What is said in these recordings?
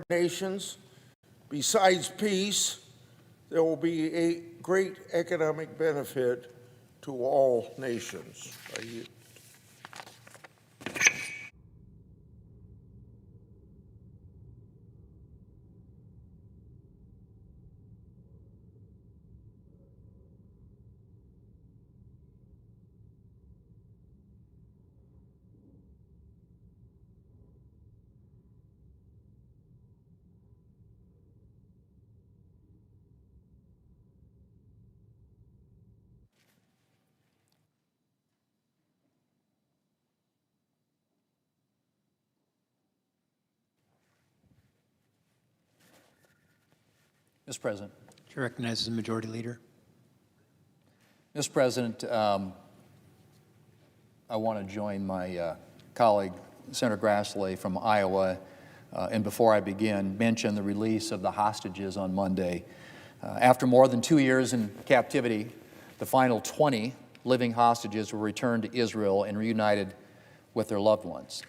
nations. Besides peace, there will be a great economic benefit to all nations. Mr. President. Chair recognizes the Majority Leader. Mr. President, I want to join my colleague, Senator Grassley from Iowa, and before I begin, mention the release of the hostages on Monday. After more than 2 years in captivity, the final 20 living hostages were returned to Israel and reunited with their loved ones.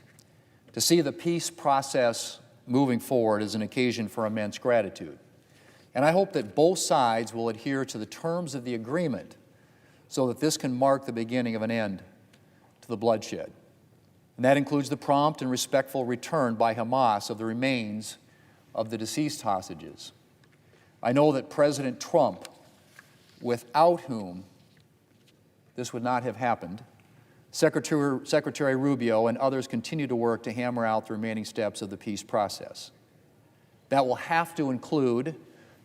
To see the peace process moving forward is an occasion for immense gratitude. And I hope that both sides will adhere to the terms of the agreement so that this can mark the beginning of an end to the bloodshed. And that includes the prompt and respectful return by Hamas of the remains of the deceased hostages. I know that President Trump, without whom this would not have happened, Secretary Rubio and others continue to work to hammer out the remaining steps of the peace process. That will have to include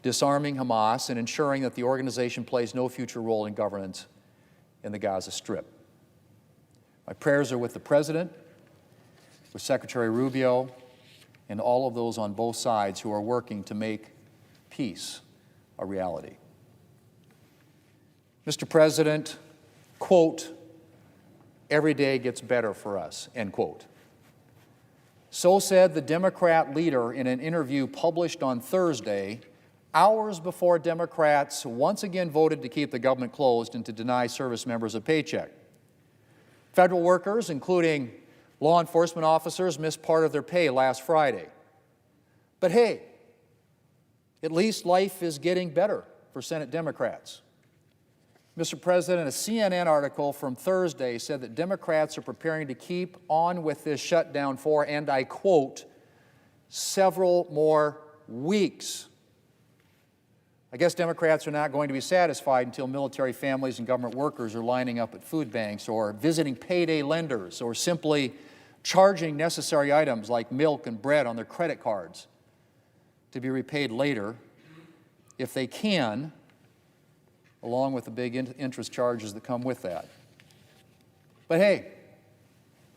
disarming Hamas and ensuring that the organization plays no future role in governance in the Gaza Strip. My prayers are with the President, with Secretary Rubio, and all of those on both sides who are working to make peace a reality. Mr. President, quote, "Every day gets better for us," end quote. So said the Democrat leader in an interview published on Thursday, hours before Democrats once again voted to keep the government closed and to deny service members a paycheck. Federal workers, including law enforcement officers, missed part of their pay last Friday. But hey, at least life is getting better for Senate Democrats. Mr. President, a CNN article from Thursday said that Democrats are preparing to keep on with this shutdown for, and I quote, several more weeks. I guess Democrats are not going to be satisfied until military families and government workers are lining up at food banks or visiting payday lenders or simply charging necessary items like milk and bread on their credit cards to be repaid later if they can, along with the big interest charges that come with that. But hey,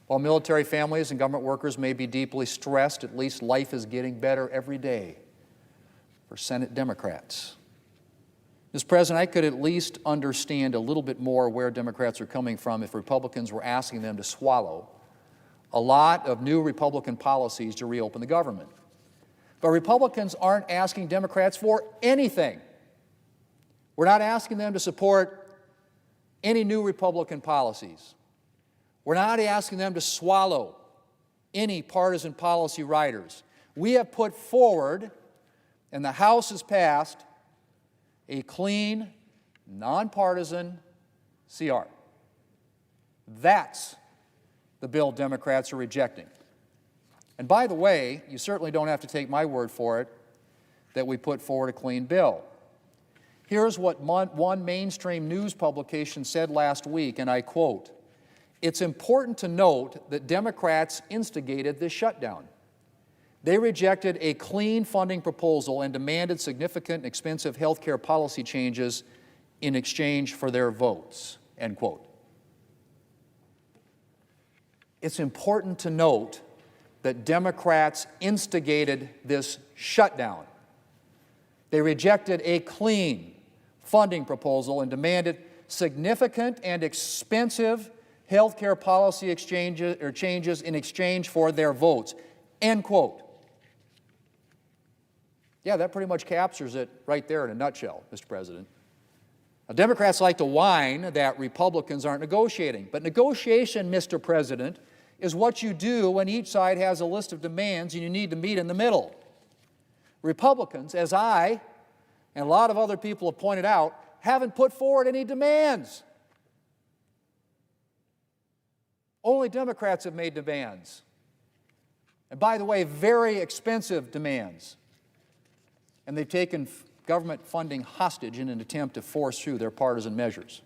while military families and government workers may be deeply stressed, at least life is getting better every day for Senate Democrats. Mr. President, I could at least understand a little bit more where Democrats are coming from if Republicans were asking them to swallow a lot of new Republican policies to reopen the government. But Republicans aren't asking Democrats for anything. We're not asking them to support any new Republican policies. We're not asking them to swallow any partisan policy riders. We have put forward, and the House has passed, a clean, nonpartisan CR. That's the bill Democrats are rejecting. And by the way, you certainly don't have to take my word for it that we put forward a clean bill. Here's what one mainstream news publication said last week, and I quote, "It's important to note that Democrats instigated this shutdown. They rejected a clean funding proposal and demanded significant and expensive health care policy changes in exchange for their votes," end quote. It's important to note that Democrats instigated this shutdown. They rejected a clean funding proposal and demanded significant and expensive health care policy changes in exchange for their votes, end quote. Yeah, that pretty much captures it right there in a nutshell, Mr. President. Now, Democrats like to whine that Republicans aren't negotiating, but negotiation, Mr. President, is what you do when each side has a list of demands and you need to meet in the middle. Republicans, as I and a lot of other people have pointed out, haven't put forward any demands. Only Democrats have made demands. And by the way, very expensive demands. And they've taken government funding hostage in an attempt to force through their partisan measures.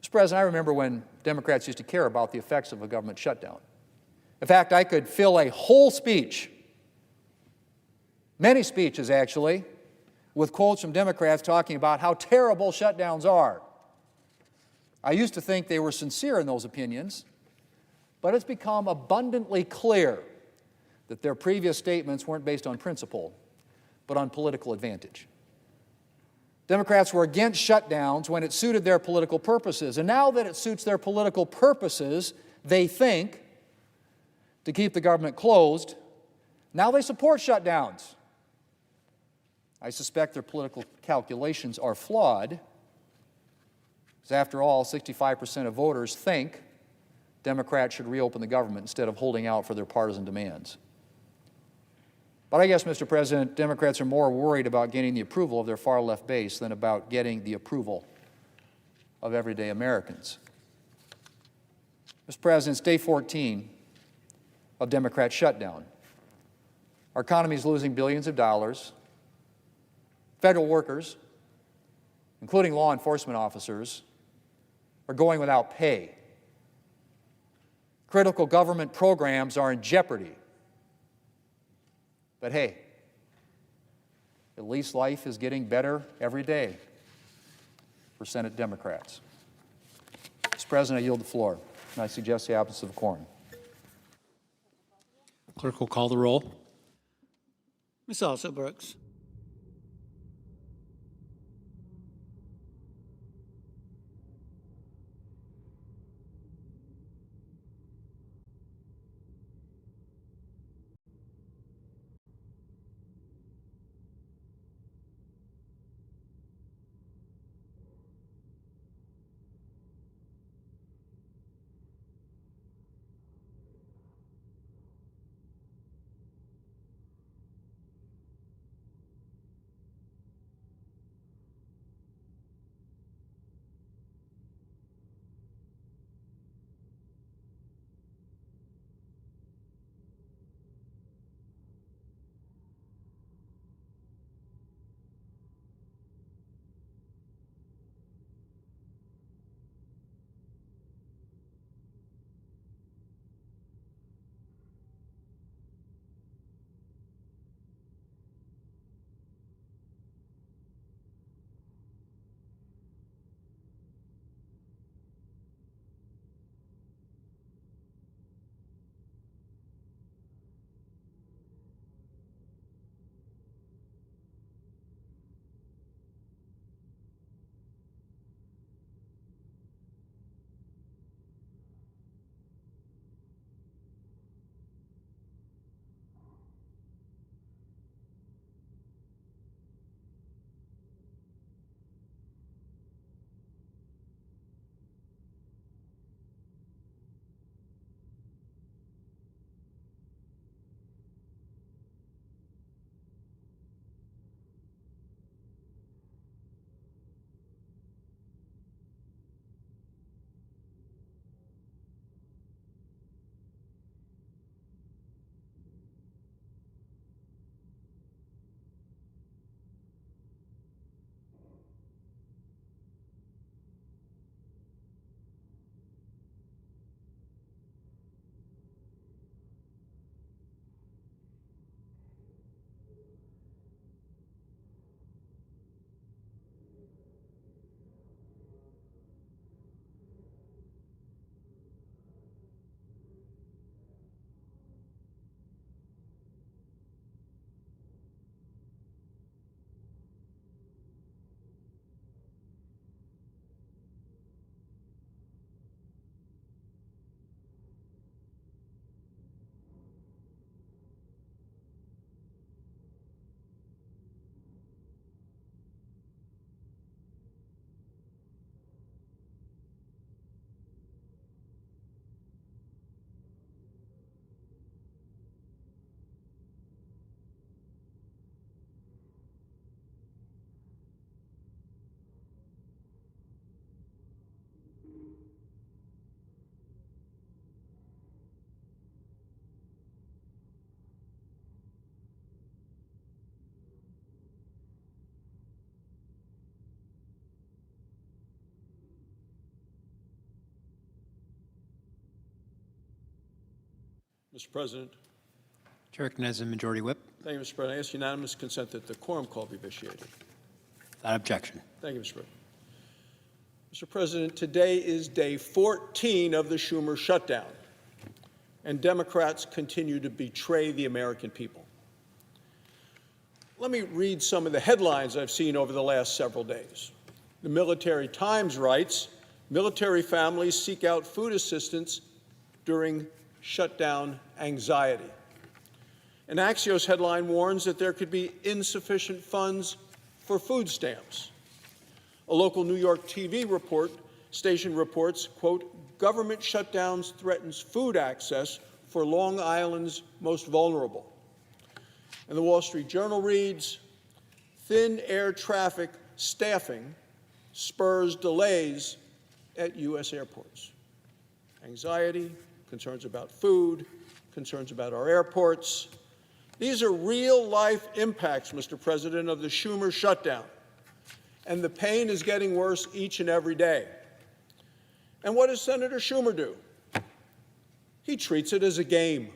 Mr. President, I remember when Democrats used to care about the effects of a government shutdown. In fact, I could fill a whole speech, many speeches actually, with quotes from Democrats talking about how terrible shutdowns are. I used to think they were sincere in those opinions, but it's become abundantly clear that their previous statements weren't based on principle, but on political advantage. Democrats were against shutdowns when it suited their political purposes, and now that it suits their political purposes, they think, to keep the government closed, now they support shutdowns. I suspect their political calculations are flawed, because after all, 65% of voters think Democrats should reopen the government instead of holding out for their partisan demands. But I guess, Mr. President, Democrats are more worried about getting the approval of their far-left base than about getting the approval of everyday Americans. Mr. President, it's day 14 of Democrat shutdown. Our economy is losing billions of dollars. Federal workers, including law enforcement officers, are going without pay. Critical government programs are in jeopardy. But hey, at least life is getting better every day for Senate Democrats. Mr. President, I yield the floor, and I suggest the absence of quorum. Clerk will call the roll. Ms. Alsop-Brooks. Mr. President. Chair recognizes the Majority Whip. Thank you, Mr. President. I ask unanimous consent that the quorum call be vitiated. Without objection. Thank you, Mr. President. Mr. President, today is day 14 of the Schumer shutdown, and Democrats continue to betray the American people. Let me read some of the headlines I've seen over the last several days. The Military Times writes, military families seek out food assistance during shutdown anxiety. An Axios headline warns that there could be insufficient funds for food stamps. A local New York TV station reports, quote, government shutdowns threatens food access for Long Island's most vulnerable. And the Wall Street Journal reads, thin air traffic staffing spurs delays at U.S. airports. Anxiety, concerns about food, concerns about our airports. These are real-life impacts, Mr. President, of the Schumer shutdown. And the pain is getting worse each and every day. And what does Senator Schumer do? He treats it as a game.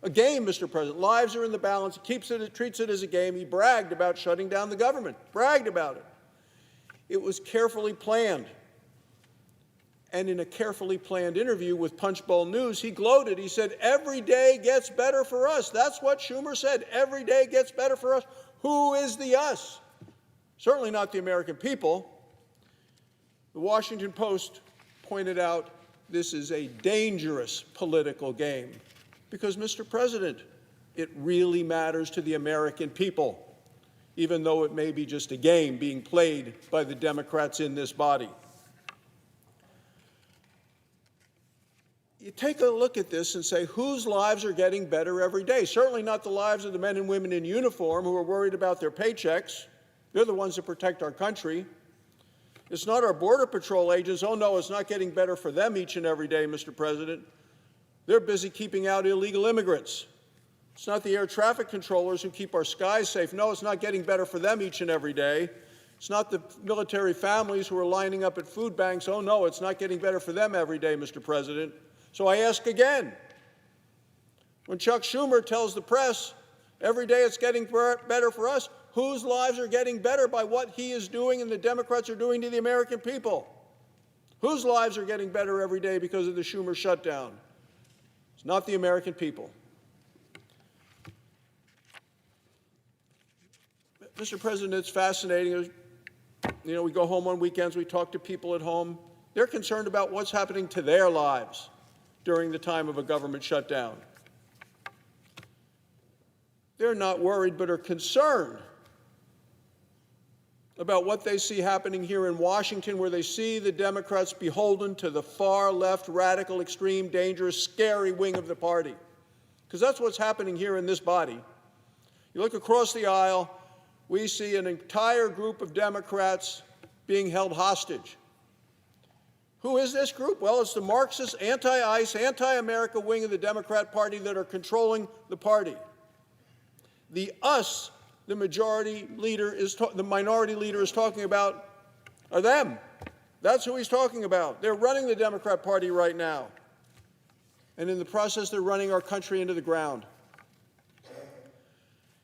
A game, Mr. President. Lives are in the balance. He treats it as a game. He bragged about shutting down the government, bragged about it. It was carefully planned. And in a carefully planned interview with Punchbowl News, he gloated. He said, every day gets better for us. That's what Schumer said. Every day gets better for us. Who is the us? Certainly not the American people. The Washington Post pointed out this is a dangerous political game because, Mr. President, it really matters to the American people, even though it may be just a game being played by the Democrats in this body. You take a look at this and say, whose lives are getting better every day? Certainly not the lives of the men and women in uniform who are worried about their paychecks. They're the ones that protect our country. It's not our Border Patrol agents. Oh, no, it's not getting better for them each and every day, Mr. President. They're busy keeping out illegal immigrants. It's not the air traffic controllers who keep our skies safe. No, it's not getting better for them each and every day. It's not the military families who are lining up at food banks. Oh, no, it's not getting better for them every day, Mr. President. So I ask again, when Chuck Schumer tells the press, every day it's getting better for us, whose lives are getting better by what he is doing and the Democrats are doing to the American people? Whose lives are getting better every day because of the Schumer shutdown? It's not the American people. Mr. President, it's fascinating. You know, we go home on weekends, we talk to people at home. They're concerned about what's happening to their lives during the time of a government shutdown. They're not worried but are concerned about what they see happening here in Washington, where they see the Democrats beholden to the far left, radical, extreme, dangerous, scary wing of the party. Because that's what's happening here in this body. You look across the aisle, we see an entire group of Democrats being held hostage. Who is this group? Well, it's the Marxist, anti-ICE, anti-America wing of the Democrat Party that are controlling the party. The us, the minority leader is talking about are them. That's who he's talking about. They're running the Democrat Party right now. And in the process, they're running our country into the ground.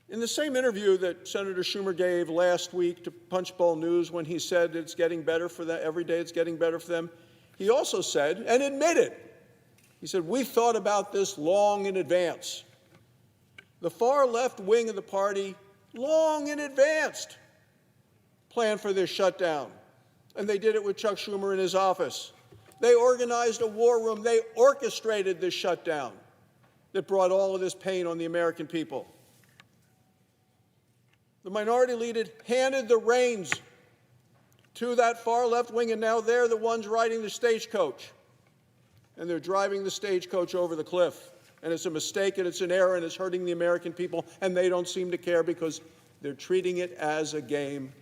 In the same interview that Senator Schumer gave last week to Punchbowl News when he said it's getting better for them, every day it's getting better for them, he also said, and admitted, he said, we thought about this long in advance. The far left wing of the party, long in advance, planned for this shutdown. And they did it with Chuck Schumer in his office. They organized a war room. They orchestrated this shutdown that brought all of this pain on the American people. The minority leader handed the reins to that far left wing, and now they're the ones riding the stagecoach. And they're driving the stagecoach over the cliff. And it's a mistake, and it's an error, and it's hurting the American people, and they don't seem to care because they're treating it as a game,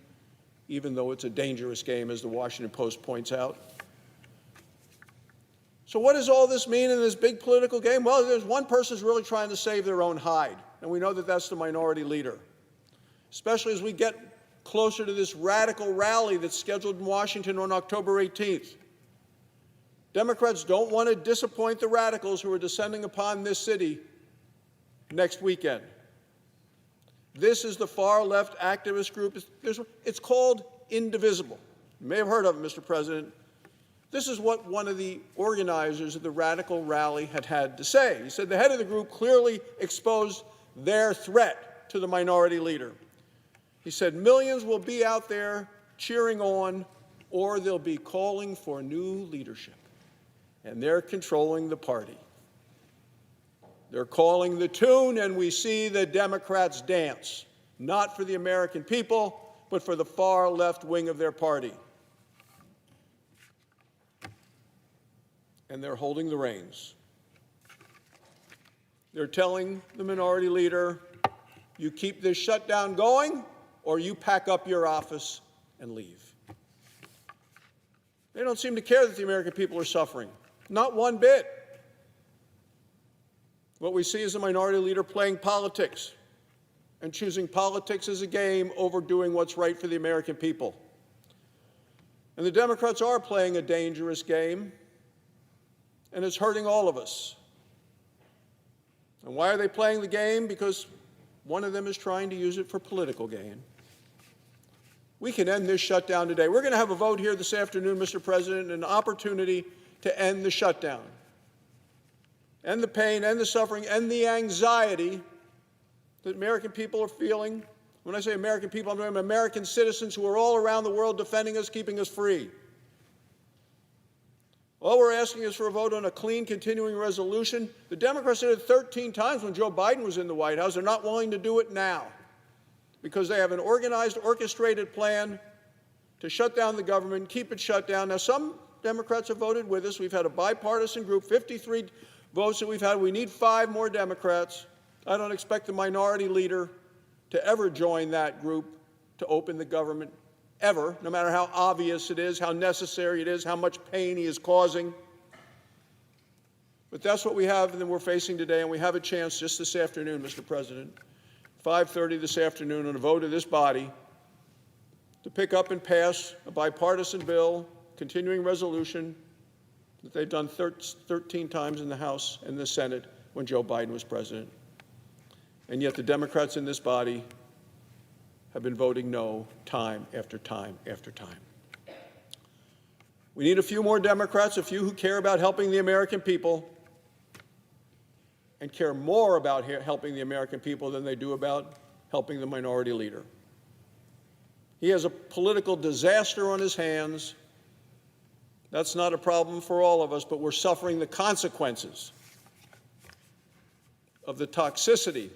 even though it's a dangerous game, as the Washington Post points out. So what does all this mean in this big political game? Well, there's one person who's really trying to save their own hide, and we know that that's the minority leader, especially as we get closer to this radical rally that's scheduled in Washington on October 18th. Democrats don't want to disappoint the radicals who are descending upon this city next weekend. This is the far-left activist group. It's called Indivisible. You may have heard of it, Mr. President. This is what one of the organizers of the radical rally had to say. He said the head of the group clearly exposed their threat to the minority leader. He said millions will be out there cheering on, or they'll be calling for new leadership. And they're controlling the party. They're calling the tune, and we see the Democrats dance, not for the American people, but for the far left wing of their party. And they're holding the reins. They're telling the minority leader, you keep this shutdown going, or you pack up your office and leave. They don't seem to care that the American people are suffering. Not one bit. What we see is a minority leader playing politics and choosing politics as a game over doing what's right for the American people. And the Democrats are playing a dangerous game, and it's hurting all of us. And why are they playing the game? Because one of them is trying to use it for political gain. We can end this shutdown today. We're going to have a vote here this afternoon, Mr. President, an opportunity to end the shutdown. End the pain, end the suffering, end the anxiety that American people are feeling. When I say American people, I'm talking about American citizens who are all around the world defending us, keeping us free. All we're asking is for a vote on a clean, continuing resolution. The Democrats did it 13 times when Joe Biden was in the White House. They're not willing to do it now because they have an organized, orchestrated plan to shut down the government, keep it shut down. Now, some Democrats have voted with us. We've had a bipartisan group, 53 votes that we've had. We need 5 more Democrats. I don't expect the minority leader to ever join that group to open the government, ever, no matter how obvious it is, how necessary it is, how much pain he is causing. But that's what we have and we're facing today, and we have a chance just this afternoon, Mr. President, 5:30 this afternoon, on a vote of this body to pick up and pass a bipartisan bill, continuing resolution, that they've done 13 times in the House and the Senate when Joe Biden was president. And yet the Democrats in this body have been voting no time after time after time. We need a few more Democrats, a few who care about helping the American people and care more about helping the American people than they do about helping the minority leader. He has a political disaster on his hands. That's not a problem for all of us, but we're suffering the consequences of the toxicity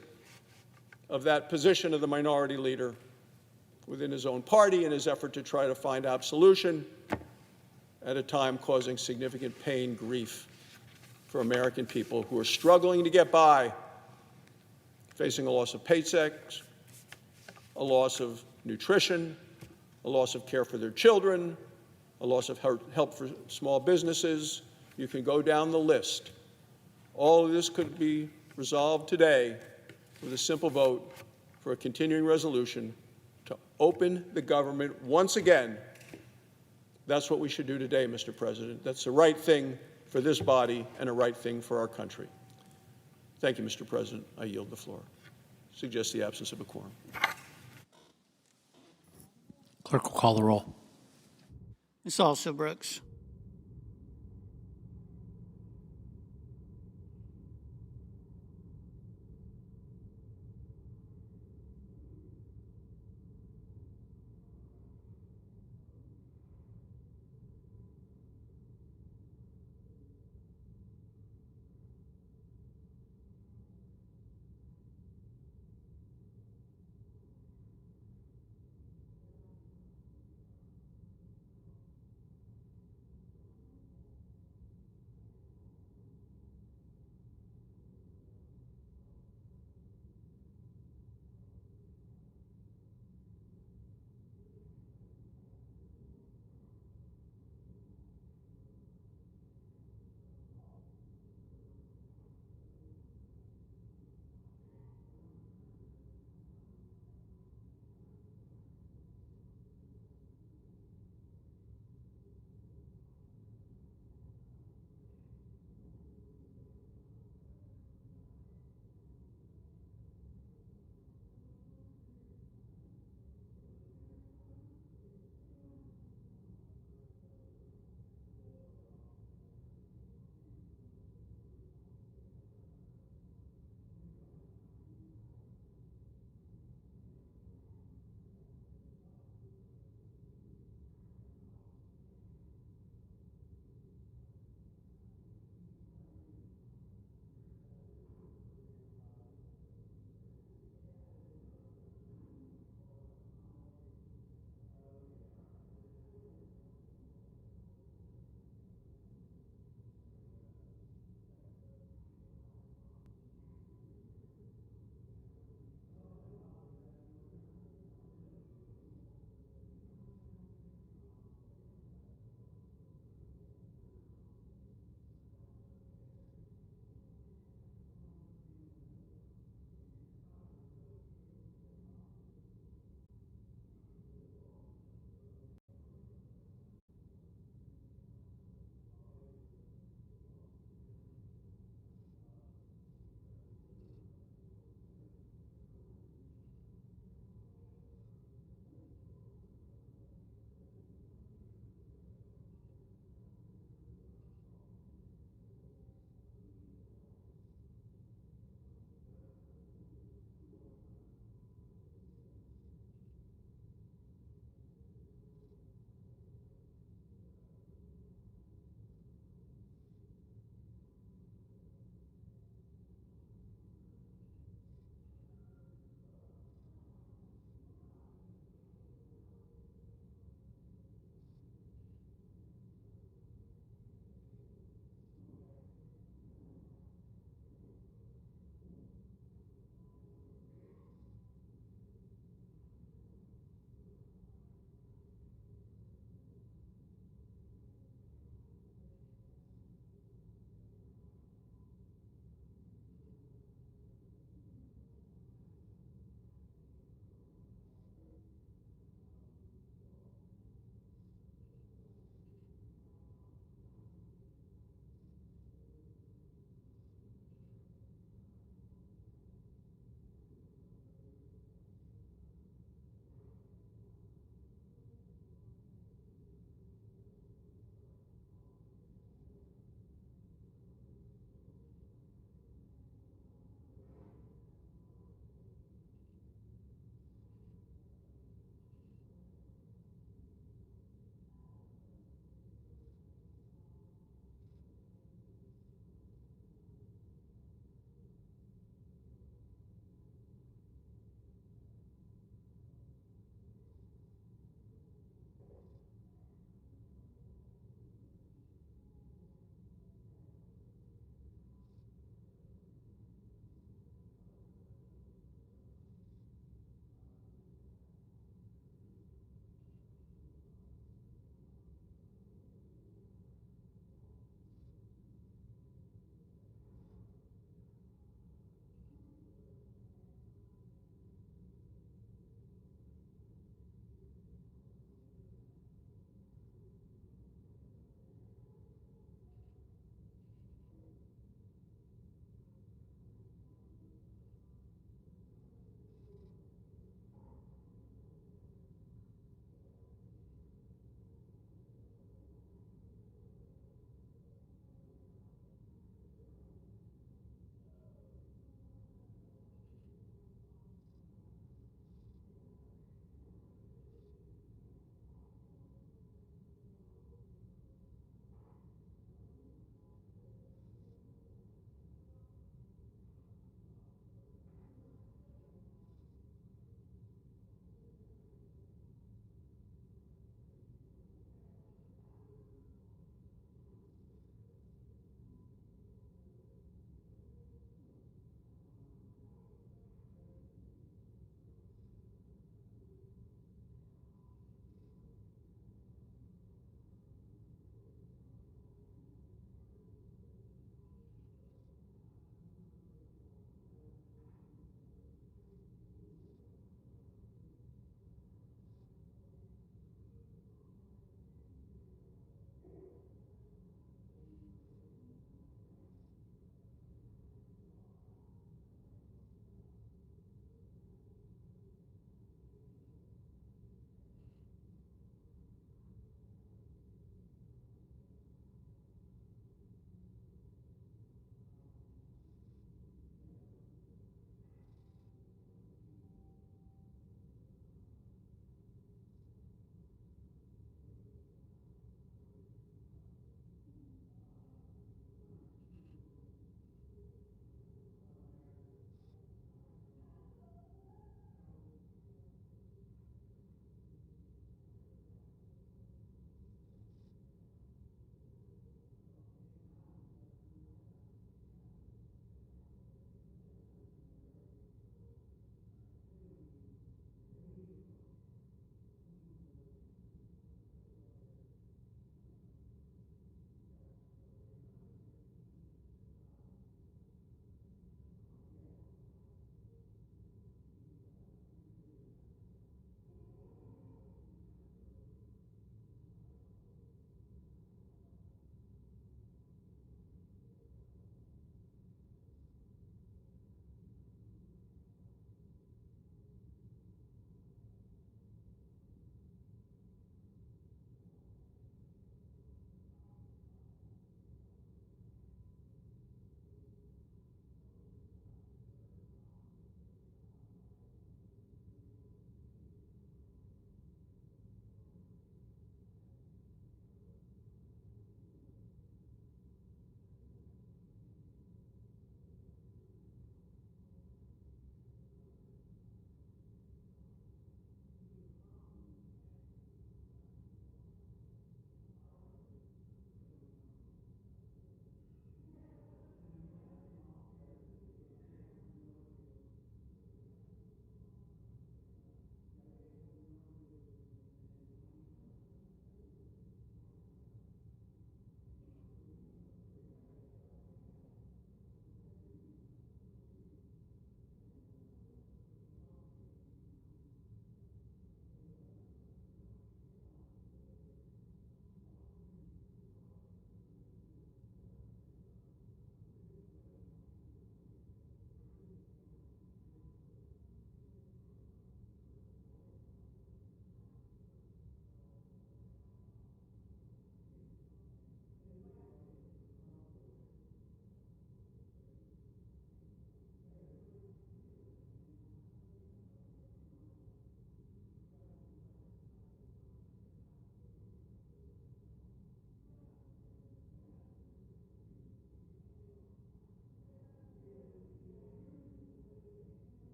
of that position of the minority leader within his own party in his effort to try to find absolution at a time causing significant pain, grief for American people who are struggling to get by, facing a loss of paychecks, a loss of nutrition, a loss of care for their children, a loss of help for small businesses. You can go down the list. All of this could be resolved today with a simple vote for a continuing resolution to open the government once again. That's what we should do today, Mr. President. That's the right thing for this body and a right thing for our country. Thank you, Mr. President. I yield the floor. Suggest the absence of a quorum. Clerk will call the roll. Ms. Also Brooks.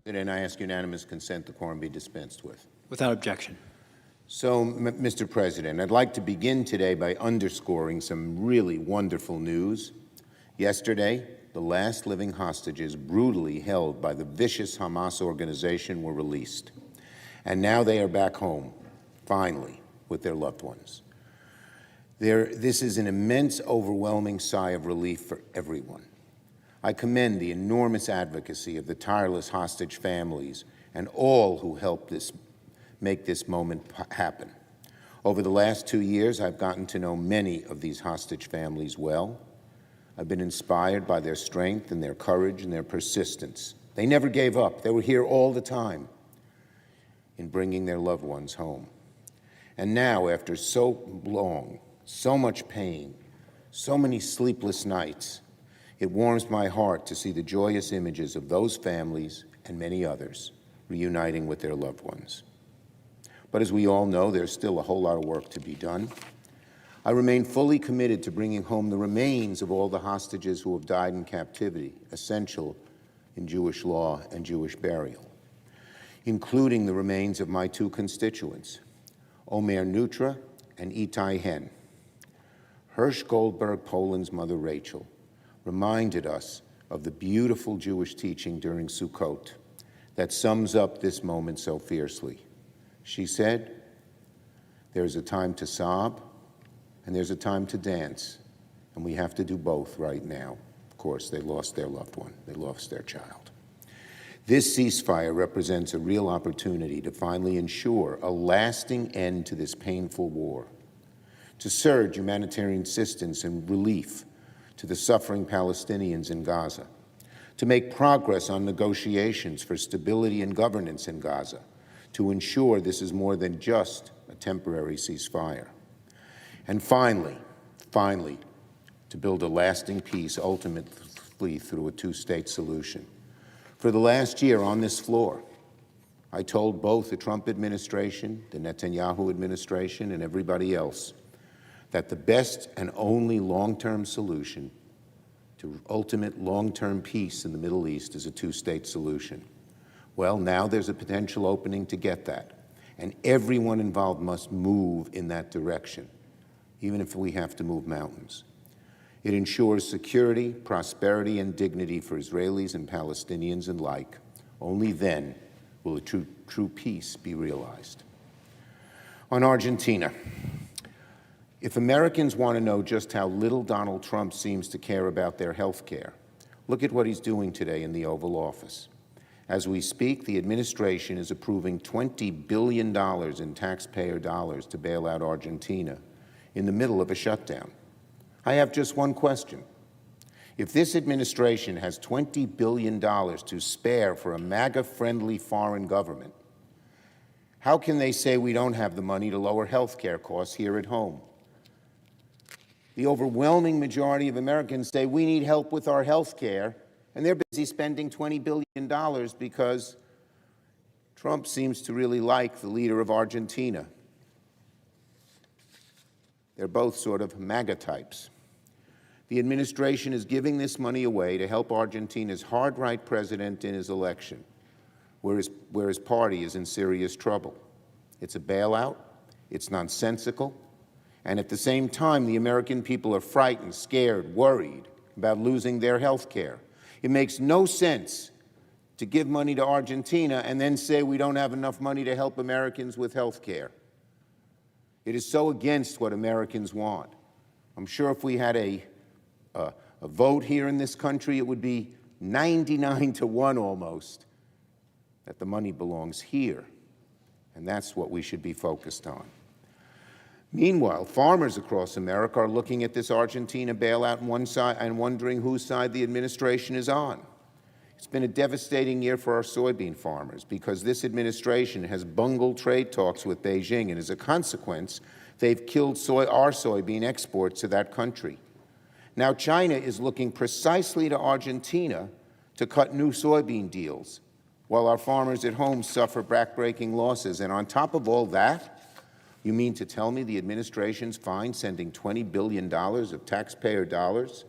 And I ask unanimous consent the quorum be dispensed with. Without objection. So, Mr. President, I'd like to begin today by underscoring some really wonderful news. Yesterday, the last living hostages brutally held by the vicious Hamas organization were released. And now they are back home, finally, with their loved ones. This is an immense, overwhelming sigh of relief for everyone. I commend the enormous advocacy of the tireless hostage families and all who helped make this moment happen. Over the last 2 years, I've gotten to know many of these hostage families well. I've been inspired by their strength and their courage and their persistence. They never gave up. They were here all the time in bringing their loved ones home. And now, after so long, so much pain, so many sleepless nights, it warms my heart to see the joyous images of those families and many others reuniting with their loved ones. But as we all know, there's still a whole lot of work to be done. I remain fully committed to bringing home the remains of all the hostages who have died in captivity, essential in Jewish law and Jewish burial, including the remains of my two constituents, Omer Nutra and Itai Hen. Hirsch Goldberg, Poland's mother Rachel, reminded us of the beautiful Jewish teaching during Sukkot that sums up this moment so fiercely. She said, "There's a time to sob, and there's a time to dance, and we have to do both right now." Of course, they lost their loved one. They lost their child. This ceasefire represents a real opportunity to finally ensure a lasting end to this painful war, to surge humanitarian assistance and relief to the suffering Palestinians in Gaza, to make progress on negotiations for stability and governance in Gaza, to ensure this is more than just a temporary ceasefire. And finally, to build a lasting peace ultimately through a two-state solution. For the last year on this floor, I told both the Trump administration, the Netanyahu administration, and everybody else that the best and only long-term solution to ultimate long-term peace in the Middle East is a two-state solution. Well, now there's a potential opening to get that, and everyone involved must move in that direction, even if we have to move mountains. It ensures security, prosperity, and dignity for Israelis and Palestinians alike. Only then will a true peace be realized. On Argentina, if Americans want to know just how little Donald Trump seems to care about their health care, look at what he's doing today in the Oval Office. As we speak, the administration is approving $20 billion in taxpayer dollars to bail out Argentina in the middle of a shutdown. I have just one question. If this administration has $20 billion to spare for a MAGA-friendly foreign government, how can they say we don't have the money to lower health care costs here at home? The overwhelming majority of Americans say we need help with our health care, and they're busy spending $20 billion because Trump seems to really like the leader of Argentina. They're both sort of MAGA types. The administration is giving this money away to help Argentina's hard-right president in his election, where his party is in serious trouble. It's a bailout, it's nonsensical, and at the same time, the American people are frightened, scared, worried about losing their health care. It makes no sense to give money to Argentina and then say we don't have enough money to help Americans with health care. It is so against what Americans want. I'm sure if we had a vote here in this country, it would be 99-1 almost that the money belongs here, and that's what we should be focused on. Meanwhile, farmers across America are looking at this Argentina bailout on one side and wondering whose side the administration is on. It's been a devastating year for our soybean farmers because this administration has bungled trade talks with Beijing, and as a consequence, they've killed our soybean exports to that country. Now China is looking precisely to Argentina to cut new soybean deals, while our farmers at home suffer backbreaking losses. And on top of all that, you mean to tell me the administration's fine sending $20 billion of taxpayer dollars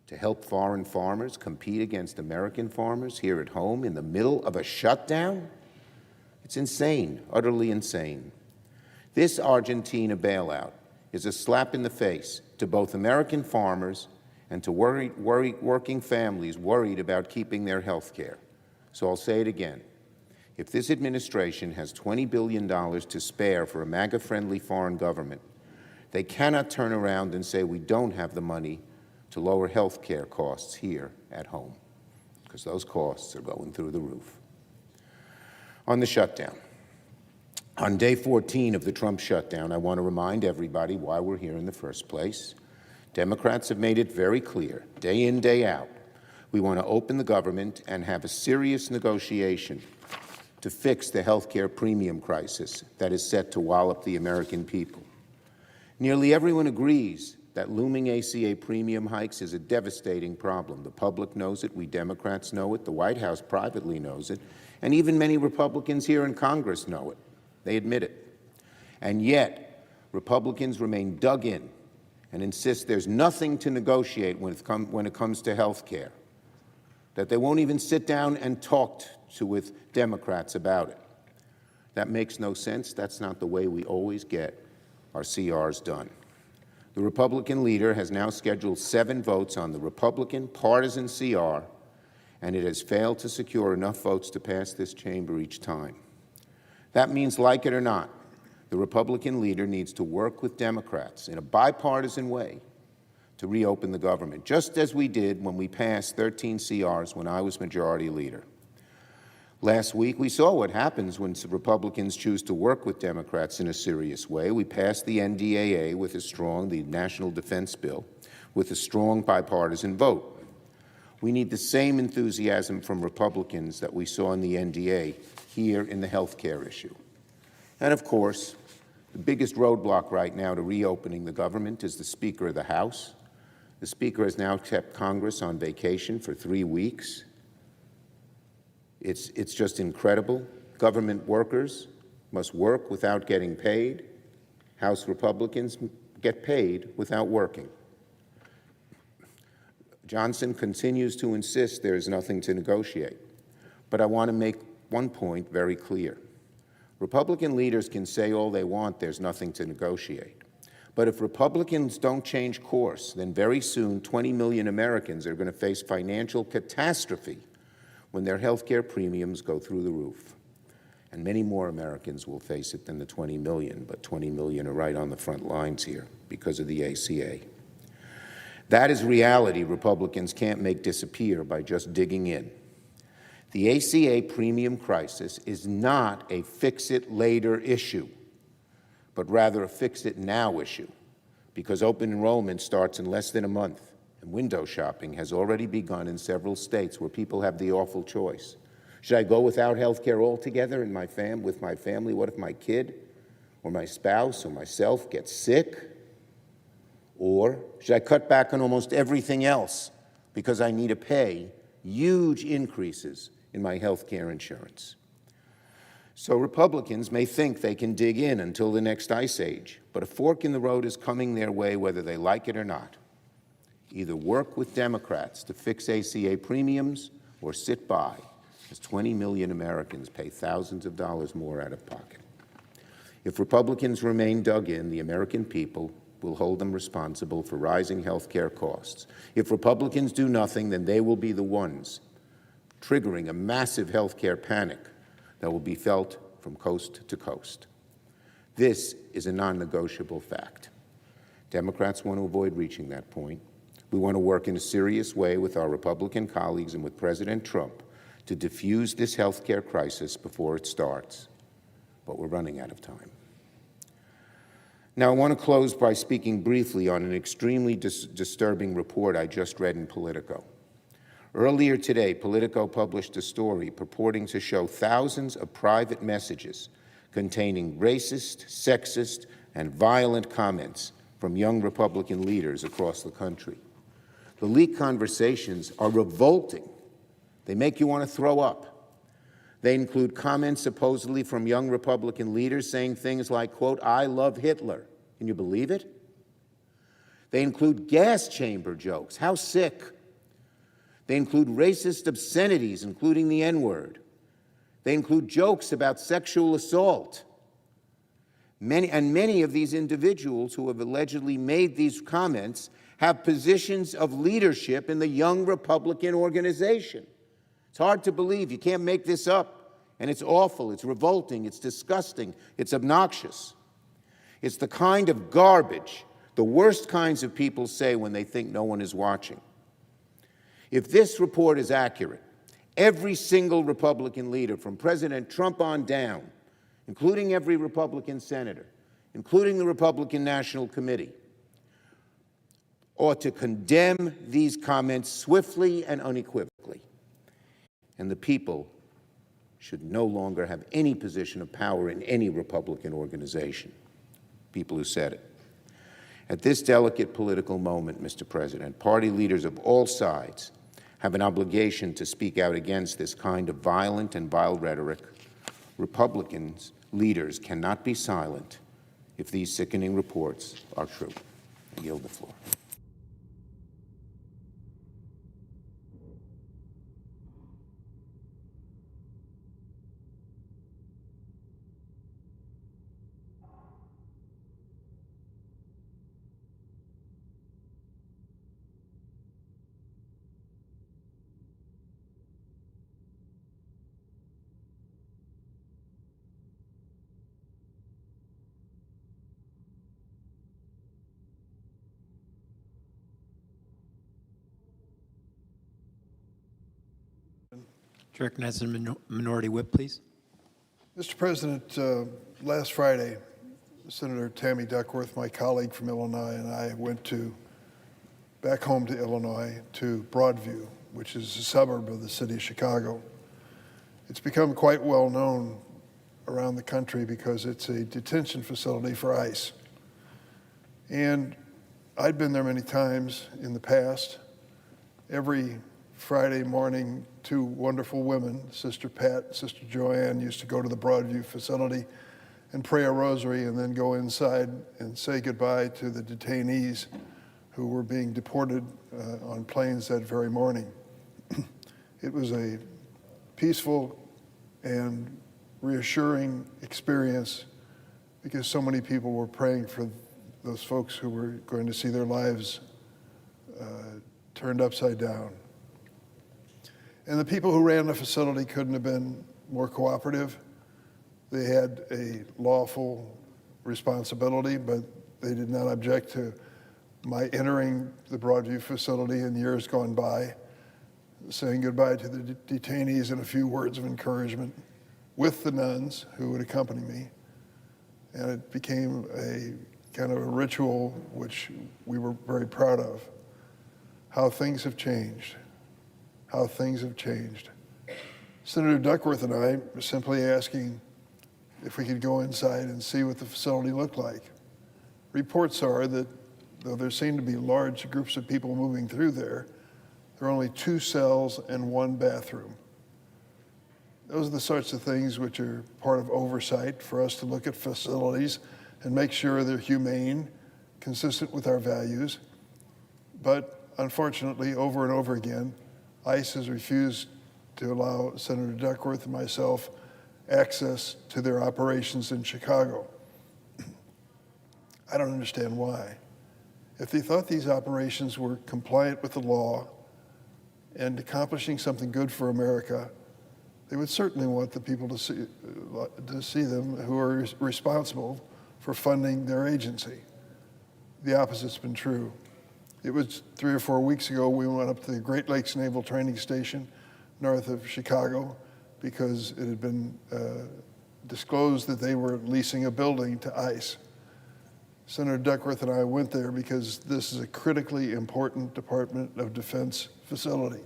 to help foreign farmers compete against American farmers here at home in the middle of a shutdown? It's insane, utterly insane. This Argentina bailout is a slap in the face to both American farmers and to working families worried about keeping their health care. So I'll say it again. If this administration has $20 billion to spare for a MAGA-friendly foreign government, they cannot turn around and say we don't have the money to lower health care costs here at home, because those costs are going through the roof. On the shutdown. On day 14 of the Trump shutdown, I want to remind everybody why we're here in the first place. Democrats have made it very clear, day in, day out, we want to open the government and have a serious negotiation to fix the health care premium crisis that is set to wallop the American people. Nearly everyone agrees that looming ACA premium hikes is a devastating problem. The public knows it, we Democrats know it, the White House privately knows it, and even many Republicans here in Congress know it. They admit it. And yet, Republicans remain dug in and insist there's nothing to negotiate when it comes to health care, that they won't even sit down and talk with Democrats about it. That makes no sense. That's not the way we always get our CRs done. The Republican leader has now scheduled 7 votes on the Republican partisan CR, and it has failed to secure enough votes to pass this chamber each time. That means, like it or not, the Republican leader needs to work with Democrats in a bipartisan way to reopen the government, just as we did when we passed 13 CRs when I was majority leader. Last week, we saw what happens when Republicans choose to work with Democrats in a serious way. We passed the NDAA with the National Defense Bill, with a strong bipartisan vote. We need the same enthusiasm from Republicans that we saw in the NDA here in the health care issue. And of course, the biggest roadblock right now to reopening the government is the Speaker of the House. The Speaker has now kept Congress on vacation for 3 weeks. It's just incredible. Government workers must work without getting paid. House Republicans get paid without working. Johnson continues to insist there is nothing to negotiate. But I want to make one point very clear. Republican leaders can say all they want, there's nothing to negotiate. But if Republicans don't change course, then very soon 20 million Americans are going to face financial catastrophe when their health care premiums go through the roof. And many more Americans will face it than the 20 million, but 20 million are right on the front lines here because of the ACA. That is reality Republicans can't make disappear by just digging in. The ACA premium crisis is not a fix-it-later issue, but rather a fix-it-now issue, because open enrollment starts in less than a month. And window shopping has already begun in several states where people have the awful choice. Should I go without health care altogether with my family? What if my kid or my spouse or myself gets sick? Or should I cut back on almost everything else because I need to pay huge increases in my health care insurance? So Republicans may think they can dig in until the next ice age, but a fork in the road is coming their way whether they like it or not. Either work with Democrats to fix ACA premiums or sit by as 20 million Americans pay thousands of dollars more out of pocket. If Republicans remain dug in, the American people will hold them responsible for rising health care costs. If Republicans do nothing, then they will be the ones triggering a massive health care panic that will be felt from coast to coast. This is a non-negotiable fact. Democrats want to avoid reaching that point. We want to work in a serious way with our Republican colleagues and with President Trump to diffuse this health care crisis before it starts. But we're running out of time. Now, I want to close by speaking briefly on an extremely disturbing report I just read in Politico. Earlier today, Politico published a story purporting to show thousands of private messages containing racist, sexist, and violent comments from young Republican leaders across the country. The leaked conversations are revolting. They make you want to throw up. They include comments supposedly from young Republican leaders saying things like, quote, "I love Hitler." Can you believe it? They include gas chamber jokes. How sick. They include racist obscenities, including the N-word. They include jokes about sexual assault. Many of these individuals who have allegedly made these comments have positions of leadership in the Young Republican organization. It's hard to believe. You can't make this up. And it's awful. It's revolting. It's disgusting. It's obnoxious. It's the kind of garbage the worst kinds of people say when they think no one is watching. If this report is accurate, every single Republican leader, from President Trump on down, including every Republican senator, including the Republican National Committee, ought to condemn these comments swiftly and unequivocally. And the people should no longer have any position of power in any Republican organization. People who said it. At this delicate political moment, Mr. President, party leaders of all sides have an obligation to speak out against this kind of violent and vile rhetoric. Republicans, leaders cannot be silent if these sickening reports are true. I yield the floor. Chair recognizes the minority whip, please. Mr. President, last Friday, Senator Tammy Duckworth, my colleague from Illinois, and I went back home to Illinois to Broadview, which is a suburb of the city of Chicago. It's become quite well known around the country because it's a detention facility for ICE. And I'd been there many times in the past. Every Friday morning, two wonderful women, Sister Pat, Sister Joanne, used to go to the Broadview facility and pray a rosary and then go inside and say goodbye to the detainees who were being deported on planes that very morning. It was a peaceful and reassuring experience because so many people were praying for those folks who were going to see their lives turned upside down. And the people who ran the facility couldn't have been more cooperative. They had a lawful responsibility, but they did not object to my entering the Broadview facility in years gone by, saying goodbye to the detainees and a few words of encouragement with the nuns who would accompany me. And it became a kind of a ritual which we were very proud of. How things have changed. How things have changed. Senator Duckworth and I were simply asking if we could go inside and see what the facility looked like. Reports are that though there seem to be large groups of people moving through there are only 2 cells and 1 bathroom. Those are the sorts of things which are part of oversight for us to look at facilities and make sure they're humane, consistent with our values. But unfortunately, over and over again, ICE has refused to allow Senator Duckworth and myself access to their operations in Chicago. I don't understand why. If they thought these operations were compliant with the law and accomplishing something good for America, they would certainly want the people to see them who are responsible for funding their agency. The opposite's been true. It was 3 or 4 weeks ago we went up to the Great Lakes Naval Training Station north of Chicago because it had been disclosed that they were leasing a building to ICE. Senator Duckworth and I went there because this is a critically important Department of Defense facility.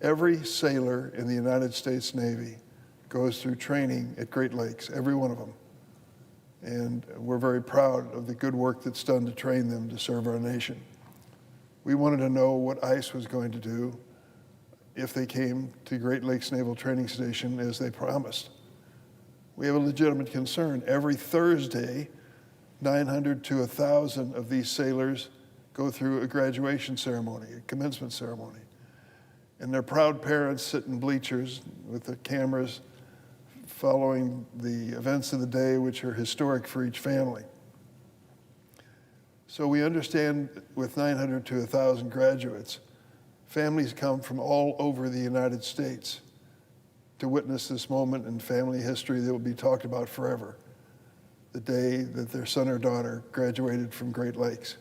Every sailor in the United States Navy goes through training at Great Lakes, every one of them. And we're very proud of the good work that's done to train them to serve our nation. We wanted to know what ICE was going to do if they came to Great Lakes Naval Training Station as they promised. We have a legitimate concern. Every Thursday, 900 to 1,000 of these sailors go through a graduation ceremony, a commencement ceremony. and their proud parents sit in bleachers with their cameras following the events of the day, which are historic for each family. So we understand with 900 to 1,000 graduates, families come from all over the United States to witness this moment in family history that will be talked about forever, the day that their son or daughter graduated from Great Lakes.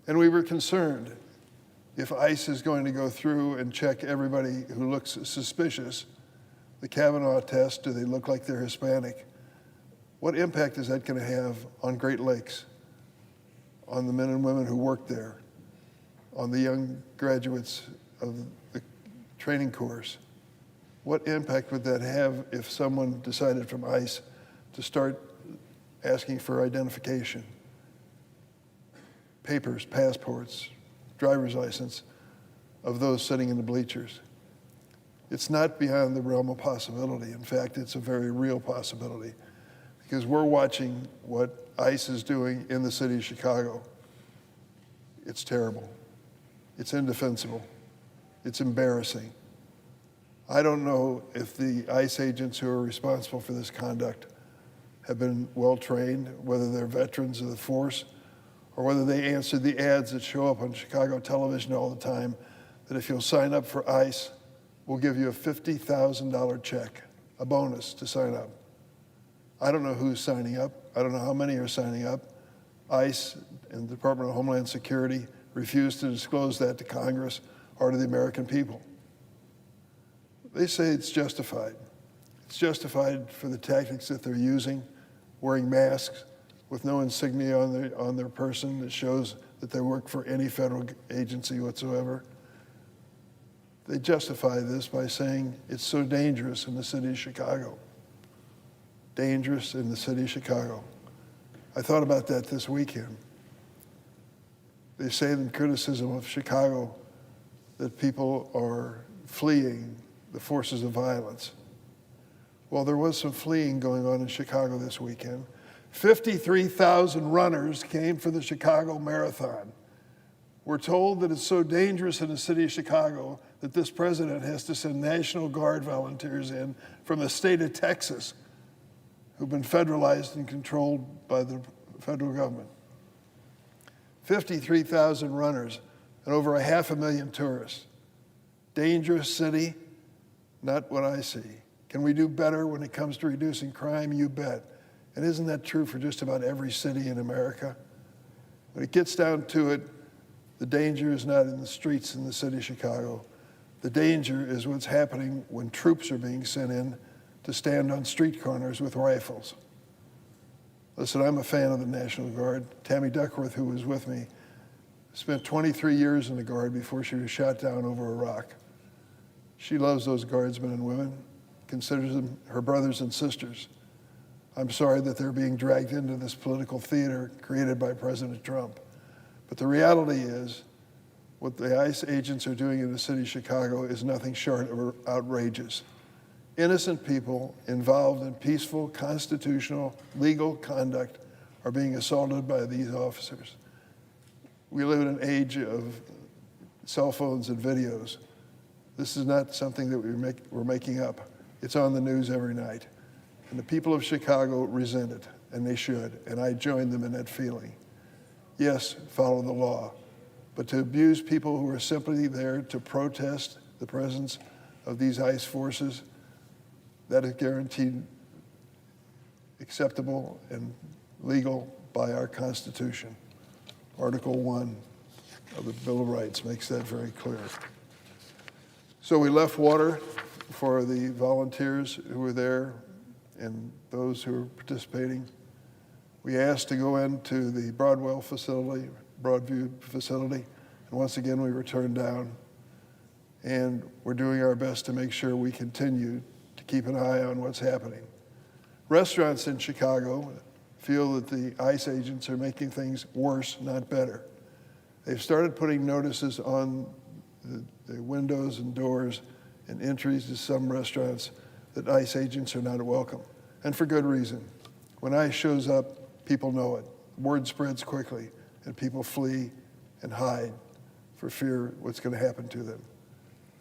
And we were concerned if ICE is going to go through and check everybody who looks suspicious, the Kavanaugh test, do they look like they're Hispanic? What impact is that going to have on Great Lakes, on the men and women who work there, on the young graduates of the training course? What impact would that have if someone decided from ICE to start asking for identification, papers, passports, driver's license of those sitting in the bleachers? It's not beyond the realm of possibility. In fact, it's a very real possibility, because we're watching what ICE is doing in the city of Chicago. It's terrible. It's indefensible. It's embarrassing. I don't know if the ICE agents who are responsible for this conduct have been well trained, whether they're veterans of the force, or whether they answered the ads that show up on Chicago television all the time that if you'll sign up for ICE, we'll give you a $50,000 check, a bonus to sign up. I don't know who's signing up. I don't know how many are signing up. ICE and the Department of Homeland Security refused to disclose that to Congress or to the American people. They say it's justified. It's justified for the tactics that they're using, wearing masks with no insignia on their person that shows that they work for any federal agency whatsoever. They justify this by saying it's so dangerous in the city of Chicago. Dangerous in the city of Chicago. I thought about that this weekend. They say in criticism of Chicago that people are fleeing the forces of violence. Well, there was some fleeing going on in Chicago this weekend. 53,000 runners came for the Chicago Marathon. We're told that it's so dangerous in the city of Chicago that this president has to send National Guard volunteers in from the state of Texas, who've been federalized and controlled by the federal government. 53,000 runners and over 500,000 tourists. Dangerous city, not what I see. Can we do better when it comes to reducing crime? You bet. And isn't that true for just about every city in America? When it gets down to it, the danger is not in the streets in the city of Chicago. The danger is what's happening when troops are being sent in to stand on street corners with rifles. Listen, I'm a fan of the National Guard. Tammy Duckworth, who was with me, spent 23 years in the Guard before she was shot down over Iraq. She loves those Guardsmen and women, considers them her brothers and sisters. I'm sorry that they're being dragged into this political theater created by President Trump. But the reality is, what the ICE agents are doing in the city of Chicago is nothing short of outrageous. Innocent people involved in peaceful, constitutional, legal conduct are being assaulted by these officers. We live in an age of cell phones and videos. This is not something that we're making up. It's on the news every night. And the people of Chicago resent it, and they should, and I join them in that feeling. Yes, follow the law, but to abuse people who are simply there to protest the presence of these ICE forces, that is guaranteed acceptable and legal by our Constitution. Article 1 of the Bill of Rights makes that very clear. So we left water for the volunteers who were there and those who are participating. We asked to go into the Broadview facility, and once again we were turned down. And we're doing our best to make sure we continue to keep an eye on what's happening. Restaurants in Chicago feel that the ICE agents are making things worse, not better. They've started putting notices on the windows and doors and entries to some restaurants that ICE agents are not welcome, and for good reason. When ICE shows up, people know it. Word spreads quickly, and people flee and hide for fear what's going to happen to them.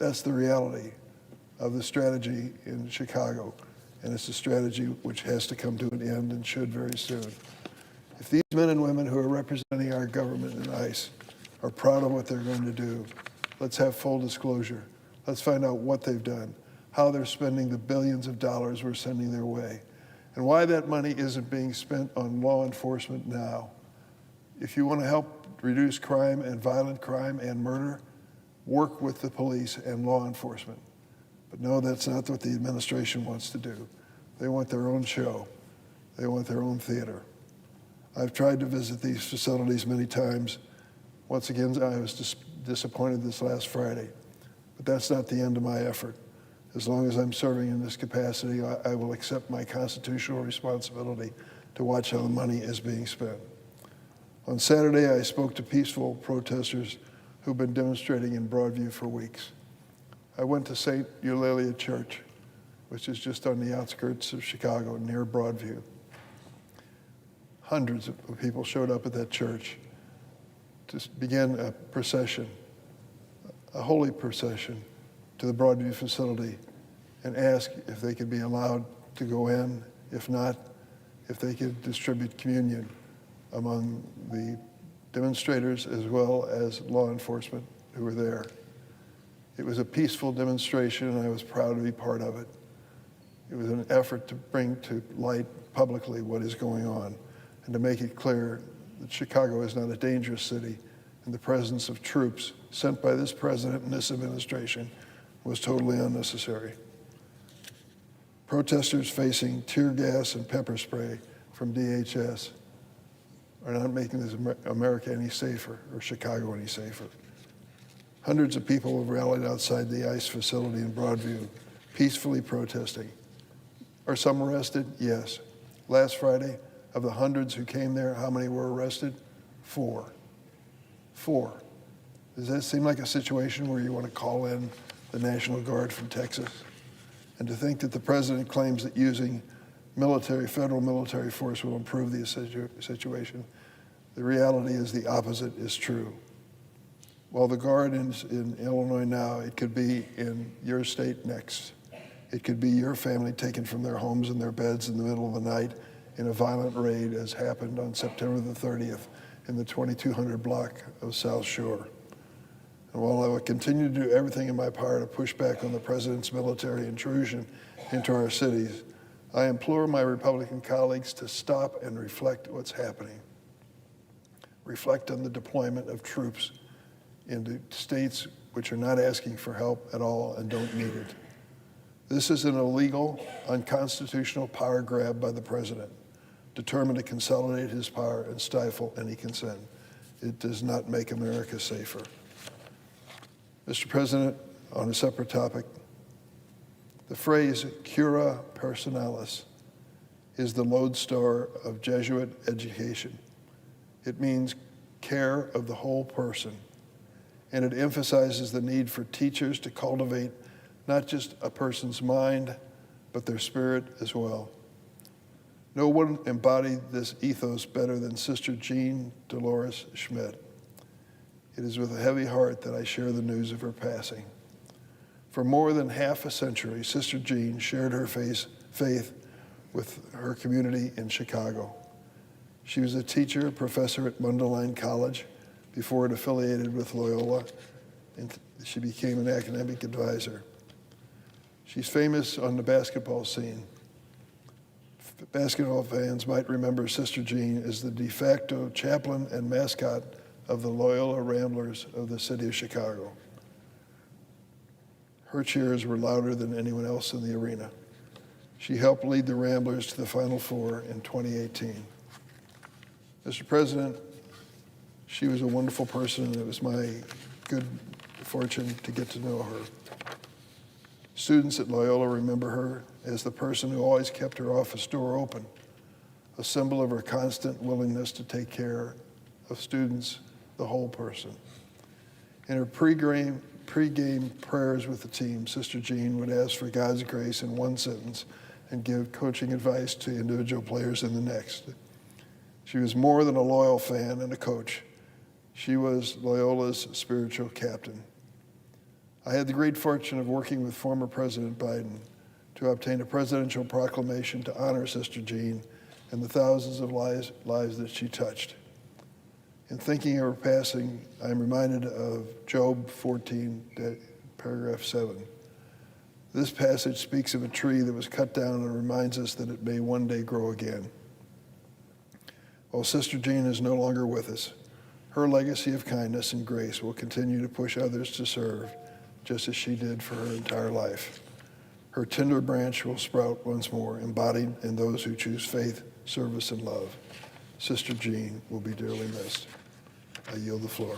That's the reality of the strategy in Chicago, and it's a strategy which has to come to an end and should very soon. If these men and women who are representing our government and ICE are proud of what they're going to do, let's have full disclosure. Let's find out what they've done, how they're spending the billions of dollars we're sending their way, and why that money isn't being spent on law enforcement now. If you want to help reduce crime and violent crime and murder, work with the police and law enforcement. But no, that's not what the administration wants to do. They want their own show. They want their own theater. I've tried to visit these facilities many times. Once again, I was disappointed this last Friday. But that's not the end of my effort. As long as I'm serving in this capacity, I will accept my constitutional responsibility to watch how the money is being spent. On Saturday, I spoke to peaceful protesters who've been demonstrating in Broadview for weeks. I went to St. Eulalia Church, which is just on the outskirts of Chicago, near Broadview. Hundreds of people showed up at that church to begin a procession, a holy procession, to the Broadview facility and ask if they could be allowed to go in. If not, if they could distribute communion among the demonstrators as well as law enforcement who were there. It was a peaceful demonstration, and I was proud to be part of it. It was an effort to bring to light publicly what is going on and to make it clear that Chicago is not a dangerous city, and the presence of troops sent by this president and this administration was totally unnecessary. Protesters facing tear gas and pepper spray from DHS are not making this America any safer or Chicago any safer. Hundreds of people have rallied outside the ICE facility in Broadview, peacefully protesting. Are some arrested? Yes. Last Friday, of the hundreds who came there, how many were arrested? 4. 4. Does that seem like a situation where you want to call in the National Guard from Texas? And to think that the president claims that using federal military force will improve the situation, the reality is the opposite is true. While the Guard is in Illinois now, it could be in your state next. It could be your family taken from their homes and their beds in the middle of the night in a violent raid, as happened on September the 30th in the 2200 block of South Shore. And while I will continue to do everything in my power to push back on the president's military intrusion into our cities, I implore my Republican colleagues to stop and reflect what's happening. Reflect on the deployment of troops into states which are not asking for help at all and don't need it. This is an illegal, unconstitutional power grab by the president, determined to consolidate his power and stifle any consent. It does not make America safer. Mr. President, on a separate topic, the phrase cura personalis is the lodestar of Jesuit education. It means care of the whole person, and it emphasizes the need for teachers to cultivate not just a person's mind, but their spirit as well. No one embodied this ethos better than Sister Jean Dolores Schmidt. It is with a heavy heart that I share the news of her passing. For more than half a century, Sister Jean shared her faith with her community in Chicago. She was a teacher, professor at Mundelein College before it affiliated with Loyola, and she became an academic advisor. She's famous on the basketball scene. Basketball fans might remember Sister Jean as the de facto chaplain and mascot of the Loyola Ramblers of the city of Chicago. Her cheers were louder than anyone else in the arena. She helped lead the Ramblers to the Final Four in 2018. Mr. President, she was a wonderful person, and it was my good fortune to get to know her. Students at Loyola remember her as the person who always kept her office door open, a symbol of her constant willingness to take care of students, the whole person. In her pregame prayers with the team, Sister Jean would ask for God's grace in one sentence and give coaching advice to individual players in the next. She was more than a loyal fan and a coach. She was Loyola's spiritual captain. I had the great fortune of working with former President Biden to obtain a presidential proclamation to honor Sister Jean and the thousands of lives that she touched. In thinking of her passing, I'm reminded of Job 14, paragraph 7. This passage speaks of a tree that was cut down and reminds us that it may one day grow again. While Sister Jean is no longer with us, her legacy of kindness and grace will continue to push others to serve, just as she did for her entire life. Her tender branch will sprout once more, embodied in those who choose faith, service, and love. Sister Jean will be dearly missed. I yield the floor.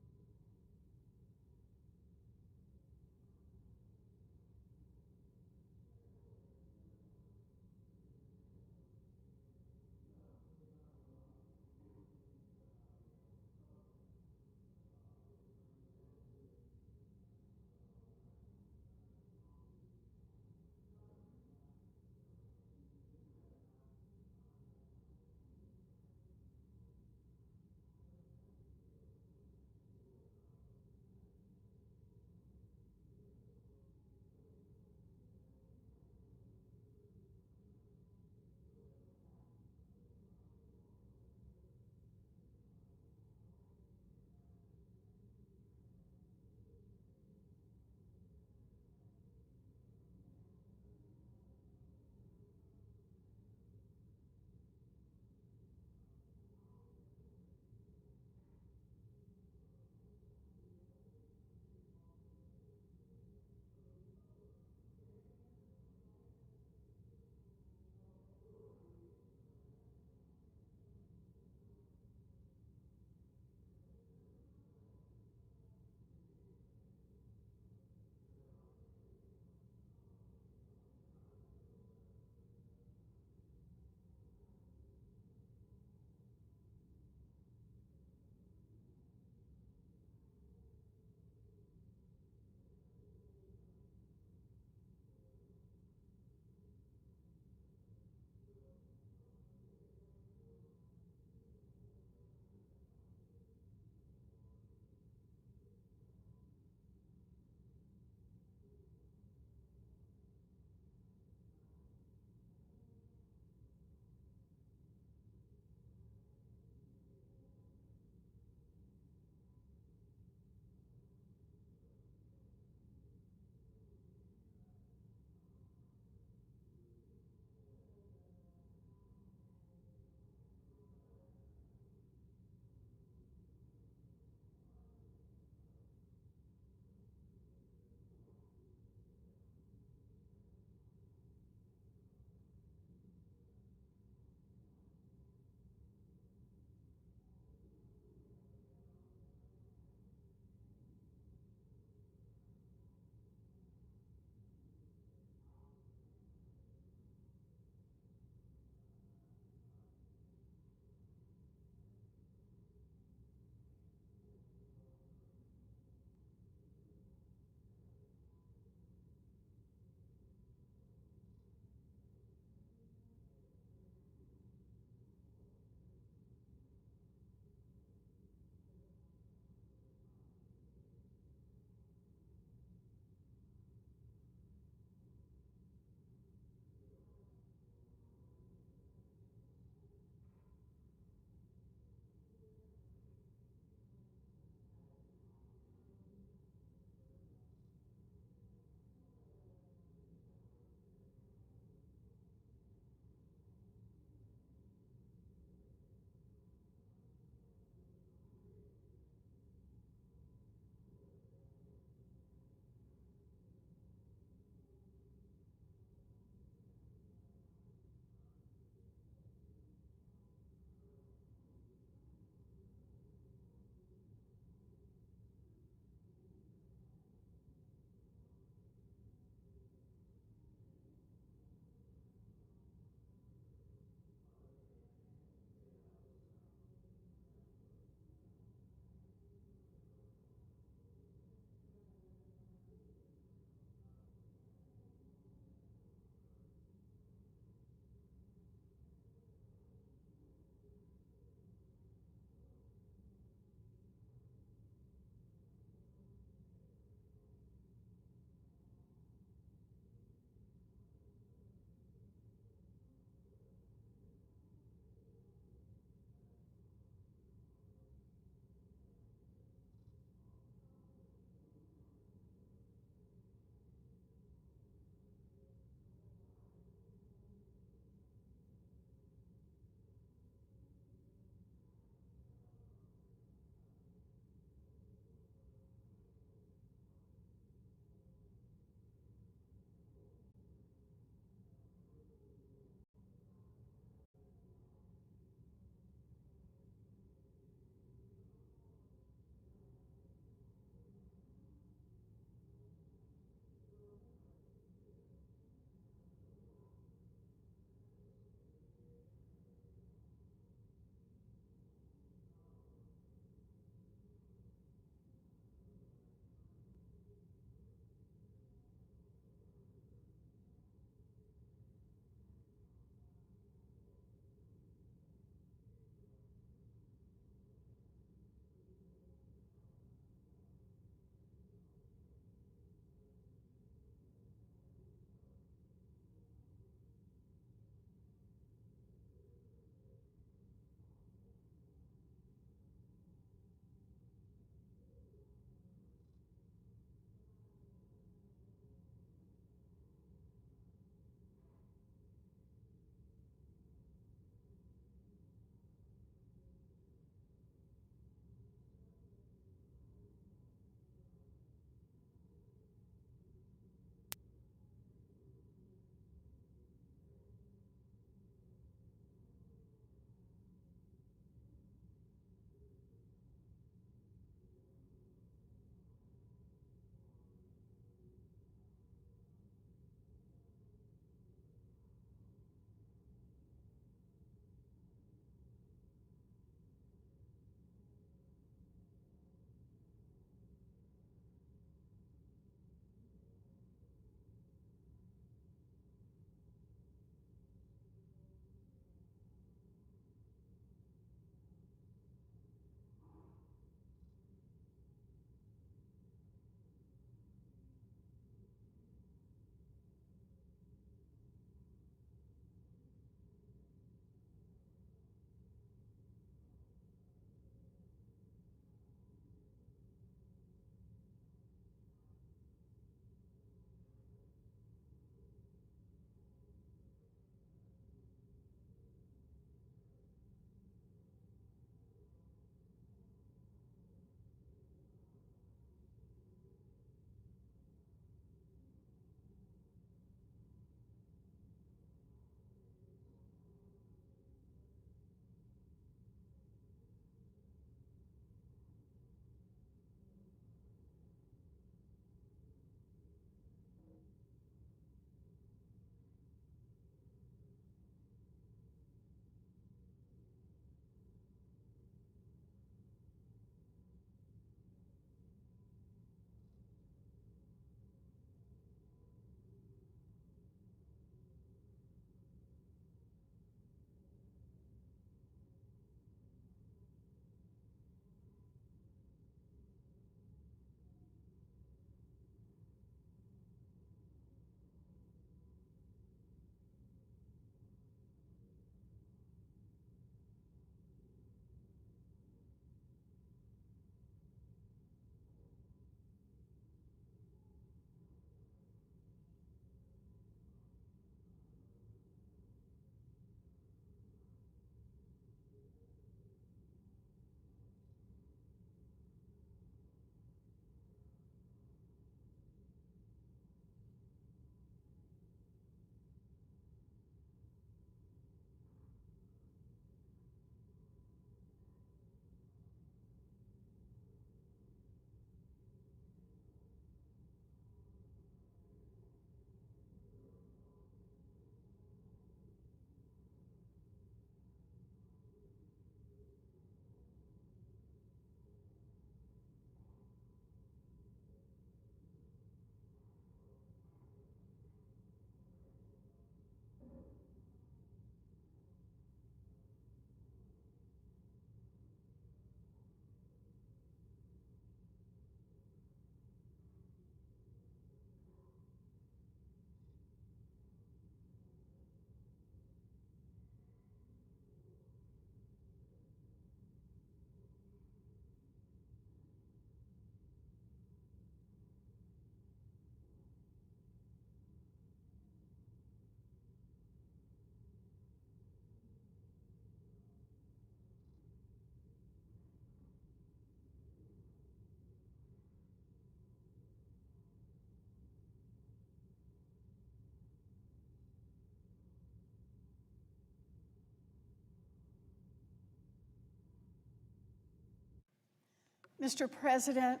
Mr. President,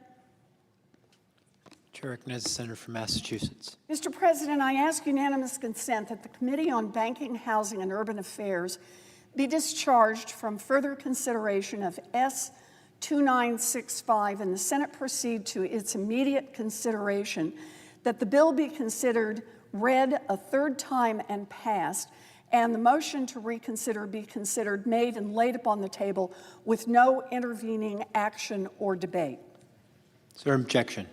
Chair recognizes the senator from Massachusetts. Mr. President, I ask unanimous consent that the Committee on Banking, Housing, and Urban Affairs be discharged from further consideration of S. 2965 and the Senate proceed to its immediate consideration, that the bill be considered read a third time and passed, and the motion to reconsider be considered made and laid upon the table with no intervening action or debate. Is there objection?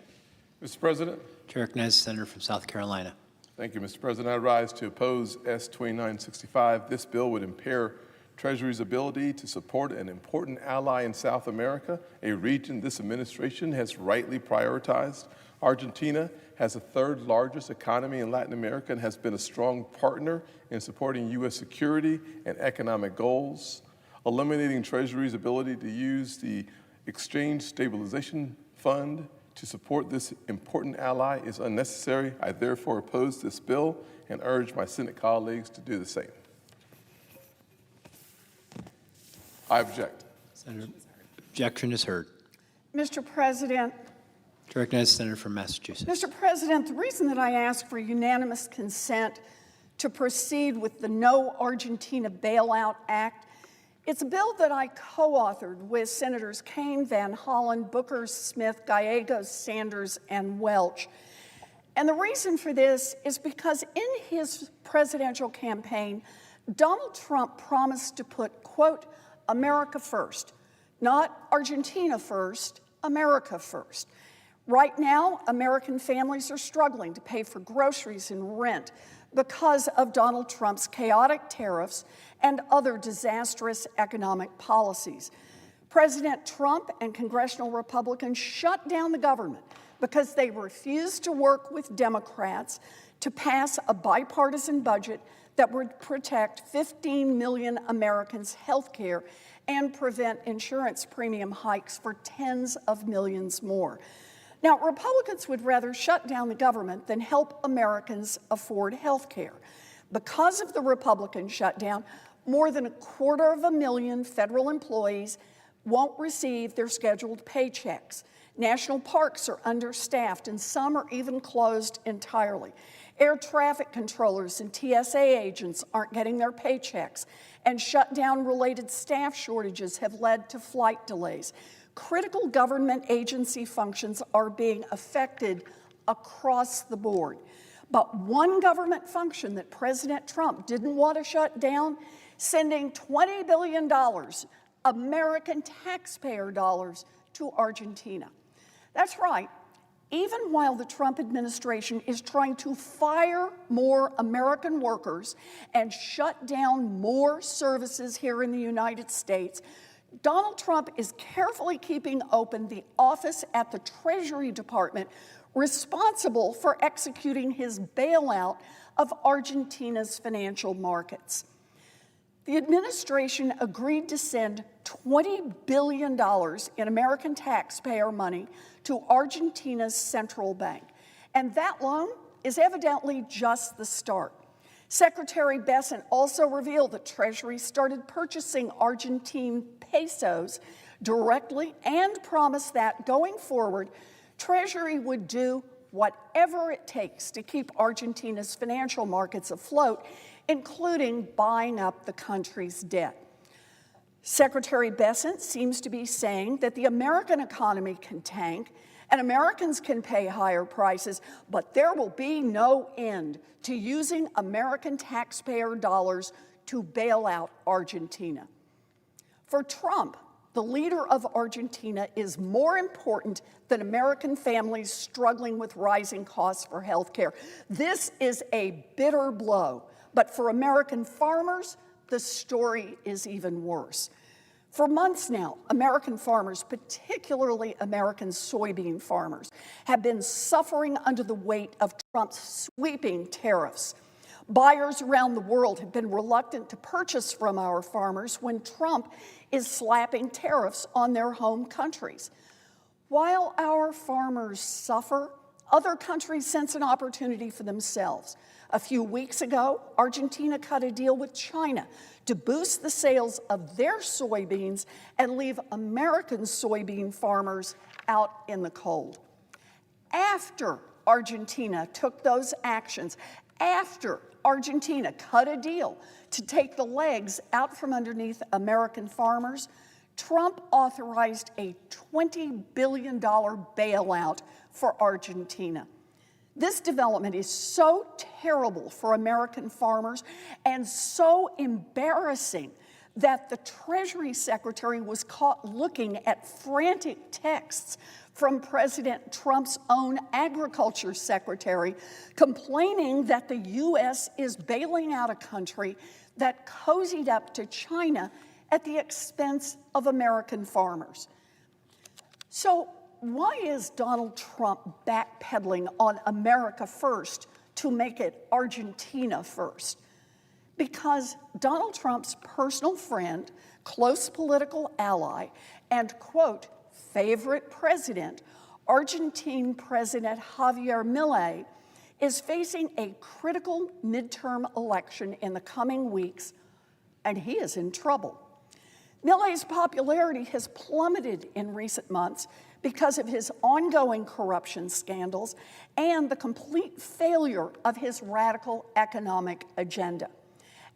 Mr. President. Chair recognizes the senator from South Carolina. Thank you, Mr. President. I rise to oppose S. 2965. This bill would impair Treasury's ability to support an important ally in South America, a region this administration has rightly prioritized. Argentina has the third largest economy in Latin America and has been a strong partner in supporting U.S. security and economic goals. Eliminating Treasury's ability to use the Exchange Stabilization Fund to support this important ally is unnecessary. I therefore oppose this bill and urge my Senate colleagues to do the same. I object. Senator, objection is heard. Mr. President, Chair recognizes the senator from Massachusetts. Mr. President, the reason that I ask for unanimous consent to proceed with the No Argentina Bailout Act, it's a bill that I co-authored with Senators Kaine, Van Hollen, Booker, Smith, Gallegos, Sanders, and Welch. And the reason for this is because in his presidential campaign, Donald Trump promised to put, quote, America first, not Argentina first, America first. Right now, American families are struggling to pay for groceries and rent because of Donald Trump's chaotic tariffs and other disastrous economic policies. President Trump and congressional Republicans shut down the government because they refused to work with Democrats to pass a bipartisan budget that would protect 15 million Americans' health care and prevent insurance premium hikes for tens of millions more. Now, Republicans would rather shut down the government than help Americans afford health care. Because of the Republican shutdown, more than 250,000 federal employees won't receive their scheduled paychecks. National parks are understaffed, and some are even closed entirely. Air traffic controllers and TSA agents aren't getting their paychecks, and shutdown-related staff shortages have led to flight delays. Critical government agency functions are being affected across the board. But one government function that President Trump didn't want to shut down, sending $20 billion, American taxpayer dollars, to Argentina. That's right. Even while the Trump administration is trying to fire more American workers and shut down more services here in the United States, Donald Trump is carefully keeping open the office at the Treasury Department responsible for executing his bailout of Argentina's financial markets. The administration agreed to send $20 billion in American taxpayer money to Argentina's central bank, and that loan is evidently just the start. Secretary Bessent also revealed that Treasury started purchasing Argentine pesos directly and promised that, going forward, Treasury would do whatever it takes to keep Argentina's financial markets afloat, including buying up the country's debt. Secretary Bessent seems to be saying that the American economy can tank and Americans can pay higher prices, but there will be no end to using American taxpayer dollars to bail out Argentina. For Trump, the leader of Argentina is more important than American families struggling with rising costs for health care. This is a bitter blow, but for American farmers, the story is even worse. For months now, American farmers, particularly American soybean farmers, have been suffering under the weight of Trump's sweeping tariffs. Buyers around the world have been reluctant to purchase from our farmers when Trump is slapping tariffs on their home countries. While our farmers suffer, other countries sense an opportunity for themselves. A few weeks ago, Argentina cut a deal with China to boost the sales of their soybeans and leave American soybean farmers out in the cold. After Argentina took those actions, after Argentina cut a deal to take the legs out from underneath American farmers, Trump authorized a $20 billion bailout for Argentina. This development is so terrible for American farmers and so embarrassing that the Treasury Secretary was caught looking at frantic texts from President Trump's own Agriculture Secretary complaining that the U.S. is bailing out a country that cozied up to China at the expense of American farmers. So, why is Donald Trump backpedaling on America first to make it Argentina first? Because Donald Trump's personal friend, close political ally, and, quote, favorite president, Argentine President Javier Milei, is facing a critical midterm election in the coming weeks, and he is in trouble. Milei's popularity has plummeted in recent months because of his ongoing corruption scandals and the complete failure of his radical economic agenda.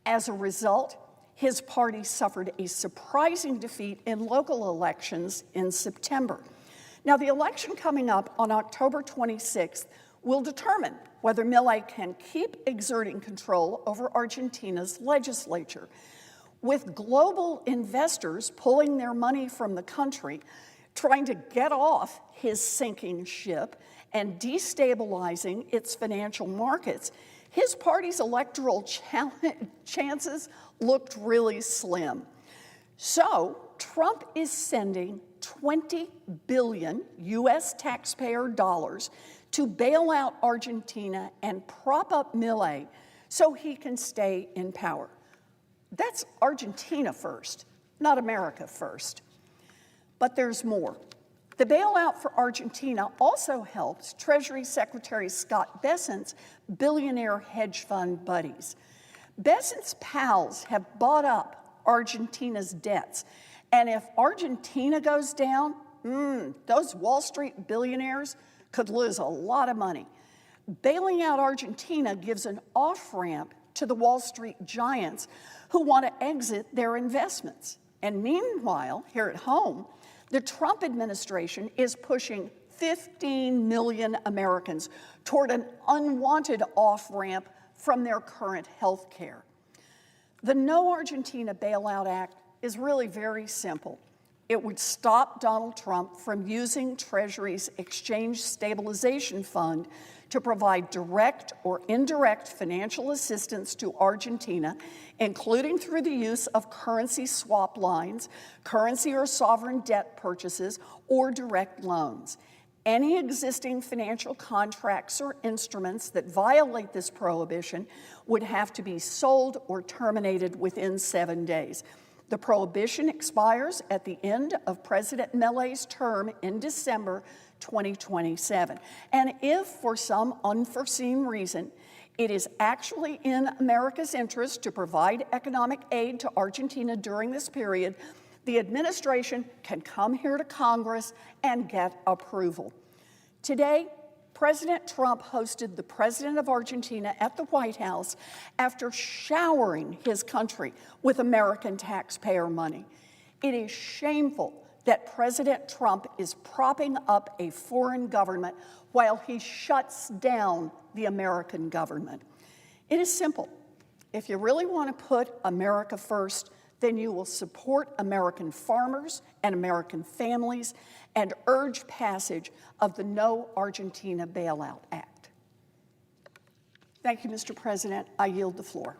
As a result, his party suffered a surprising defeat in local elections in September. Now, the election coming up on October 26th will determine whether Milei can keep exerting control over Argentina's legislature. With global investors pulling their money from the country, trying to get off his sinking ship and destabilizing its financial markets, his party's electoral chances looked really slim. So Trump is sending $20 billion U.S. taxpayer dollars to bail out Argentina and prop up Milei so he can stay in power. That's Argentina first, not America first. But there's more. The bailout for Argentina also helps Treasury Secretary Scott Bessent's billionaire hedge fund buddies. Bessent's pals have bought up Argentina's debts, and if Argentina goes down, those Wall Street billionaires could lose a lot of money. Bailing out Argentina gives an off-ramp to the Wall Street giants who want to exit their investments. And meanwhile, here at home, the Trump administration is pushing 15 million Americans toward an unwanted off-ramp from their current health care. The No Argentina Bailout Act is really very simple. It would stop Donald Trump from using Treasury's Exchange Stabilization Fund to provide direct or indirect financial assistance to Argentina, including through the use of currency swap lines, currency or sovereign debt purchases, or direct loans. Any existing financial contracts or instruments that violate this prohibition would have to be sold or terminated within 7 days. The prohibition expires at the end of President Milei's term in December 2027. And if, for some unforeseen reason, it is actually in America's interest to provide economic aid to Argentina during this period, the administration can come here to Congress and get approval. Today, President Trump hosted the president of Argentina at the White House after showering his country with American taxpayer money. It is shameful that President Trump is propping up a foreign government while he shuts down the American government. It is simple. If you really want to put America first, then you will support American farmers and American families and urge passage of the No Argentina Bailout Act. Thank you, Mr. President. I yield the floor.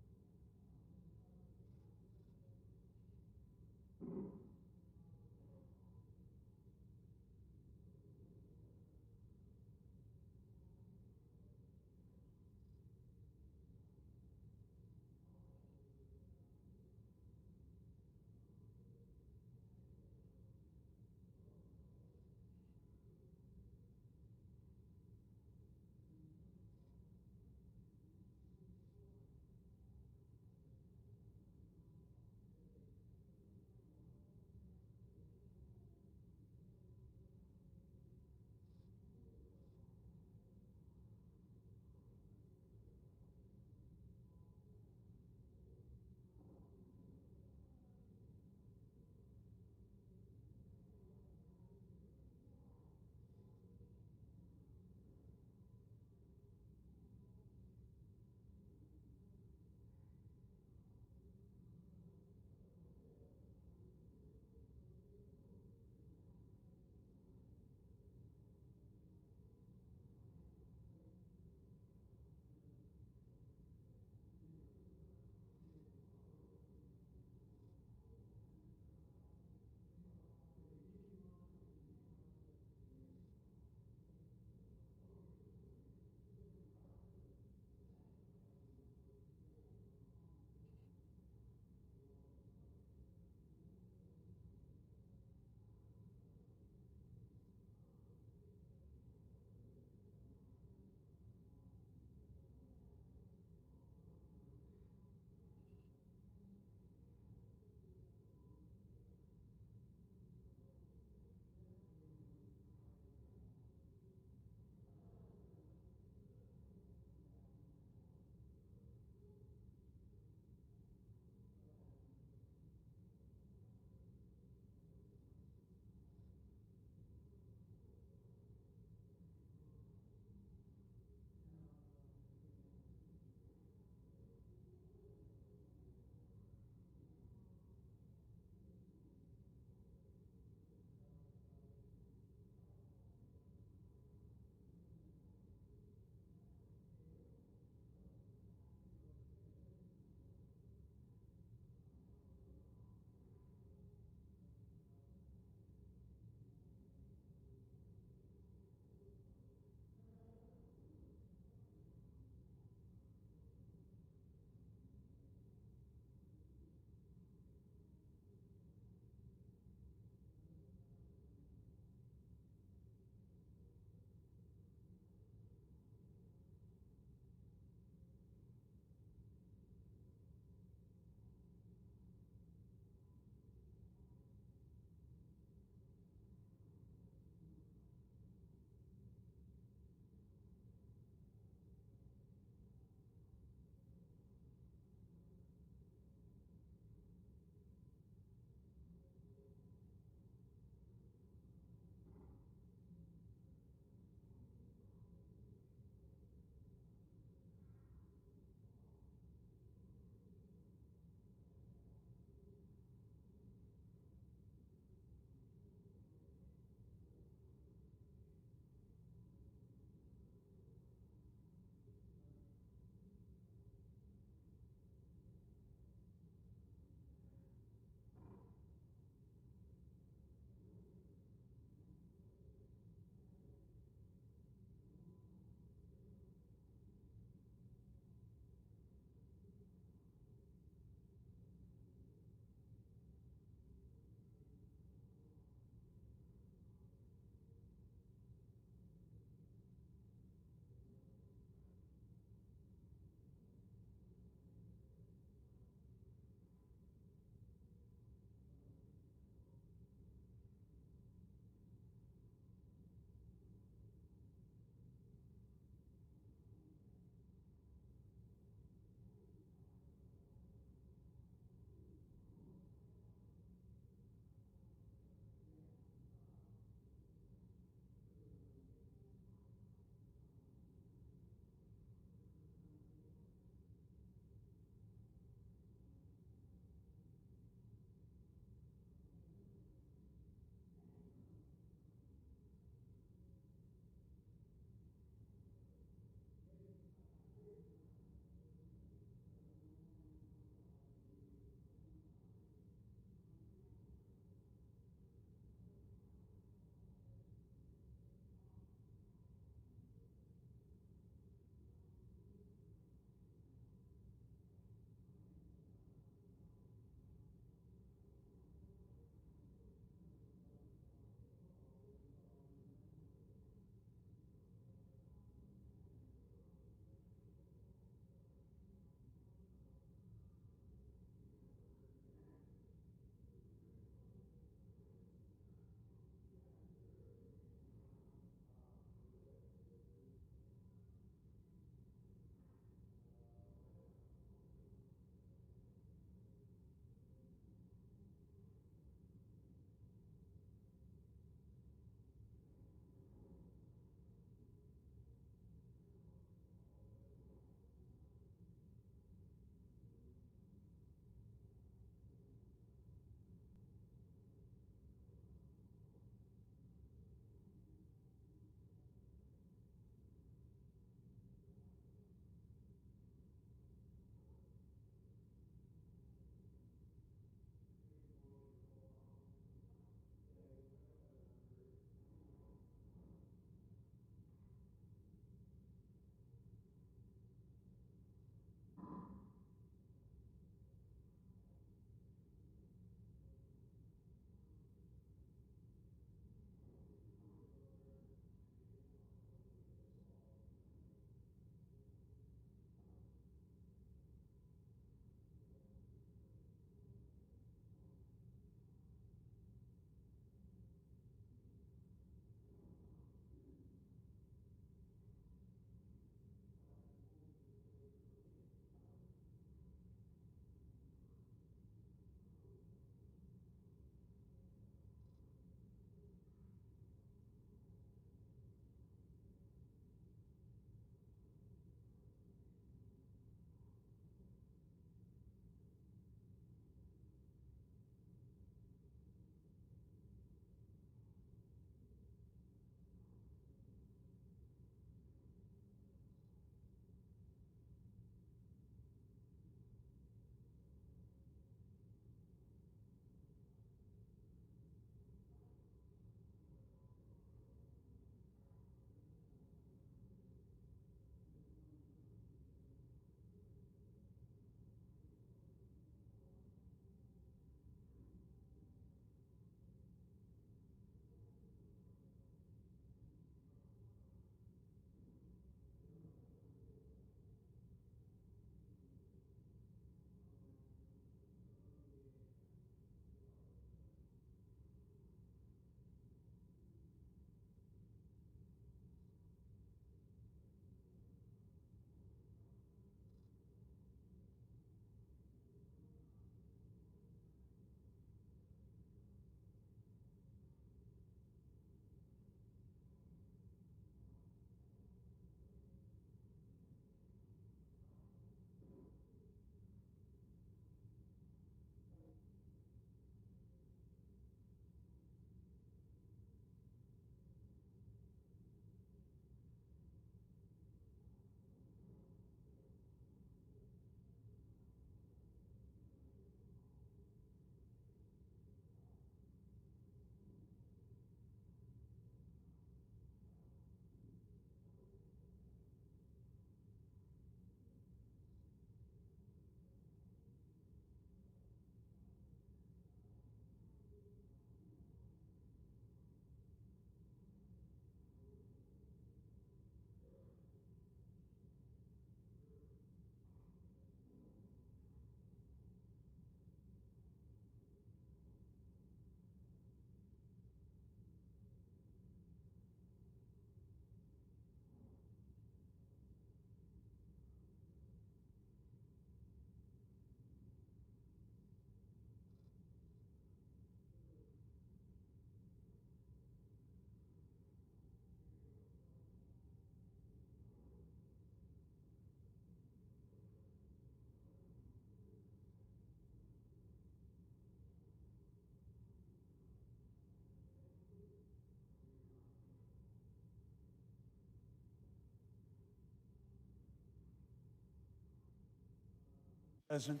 President,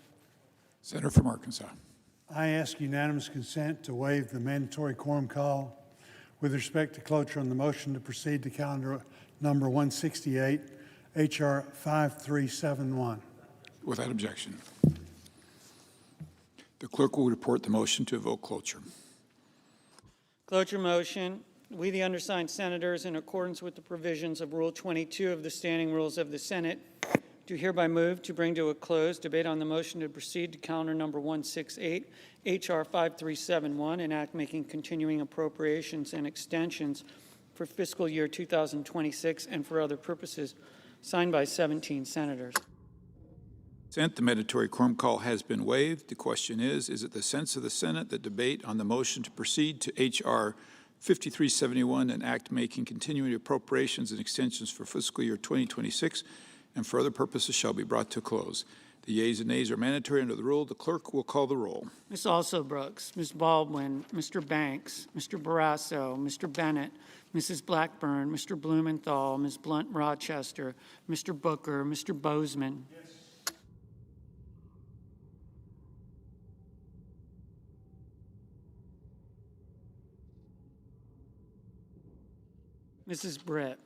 Senator from Arkansas. I ask unanimous consent to waive the mandatory quorum call with respect to cloture on the motion to proceed to calendar number 168, H.R. 5371. Without objection. The clerk will report the motion to evoke cloture. Cloture motion. We, the undersigned senators, in accordance with the provisions of Rule 22 of the Standing Rules of the Senate, do hereby move to bring to a close debate on the motion to proceed to calendar number 168, H.R. 5371, an act making continuing appropriations and extensions for fiscal year 2026 and for other purposes, signed by 17 senators. Consent, the mandatory quorum call has been waived. The question is it the sense of the Senate that debate on the motion to proceed to H.R. 5371, an act making continuing appropriations and extensions for fiscal year 2026 and for other purposes shall be brought to a close? The yeas and nays are mandatory under the rule. The clerk will call the roll. Ms. Also Brooks, Ms. Baldwin, Mr. Banks, Mr. Barrasso, Mr. Bennett, Mrs. Blackburn, Mr. Blumenthal, Ms. Blunt Rochester, Mr. Booker, Mr. Bozeman. Mrs. Britt.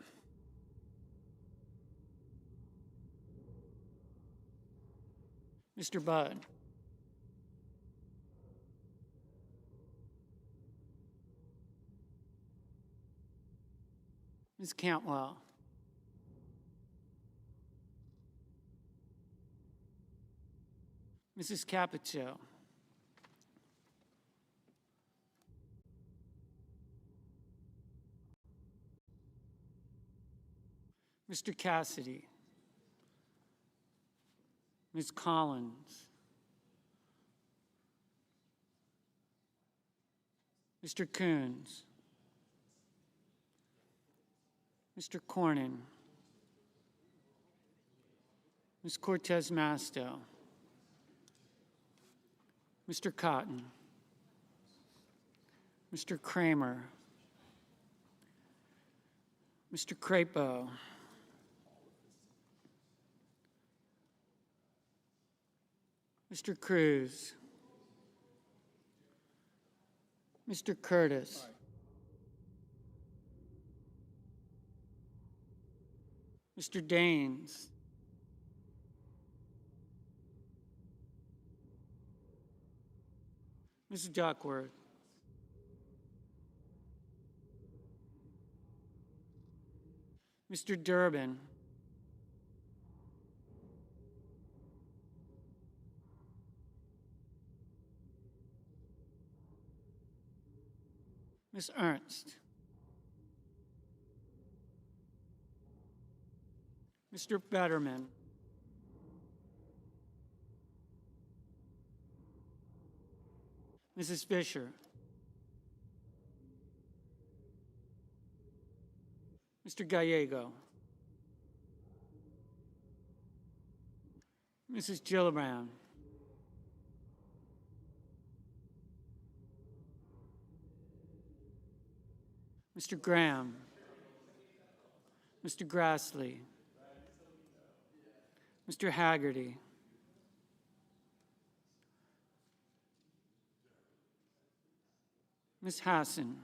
Mr. Budd. Ms. Cantwell. Mrs. Capito. Mr. Cassidy. Ms. Collins. Mr. Coons. Mr. Cornyn. Ms. Cortez Masto. Mr. Cotton. Mr. Kramer. Mr. Crapo. Mr. Cruz. Mr. Curtis. Mr. Daines. Mrs. Duckworth. Mr. Durbin. Ms. Ernst. Mr. Betterman. Mrs. Fisher. Mr. Gallego. Mrs. Gillibrand. Mr. Graham. Mr. Grassley. Mr. Haggerty. Ms. Hassan.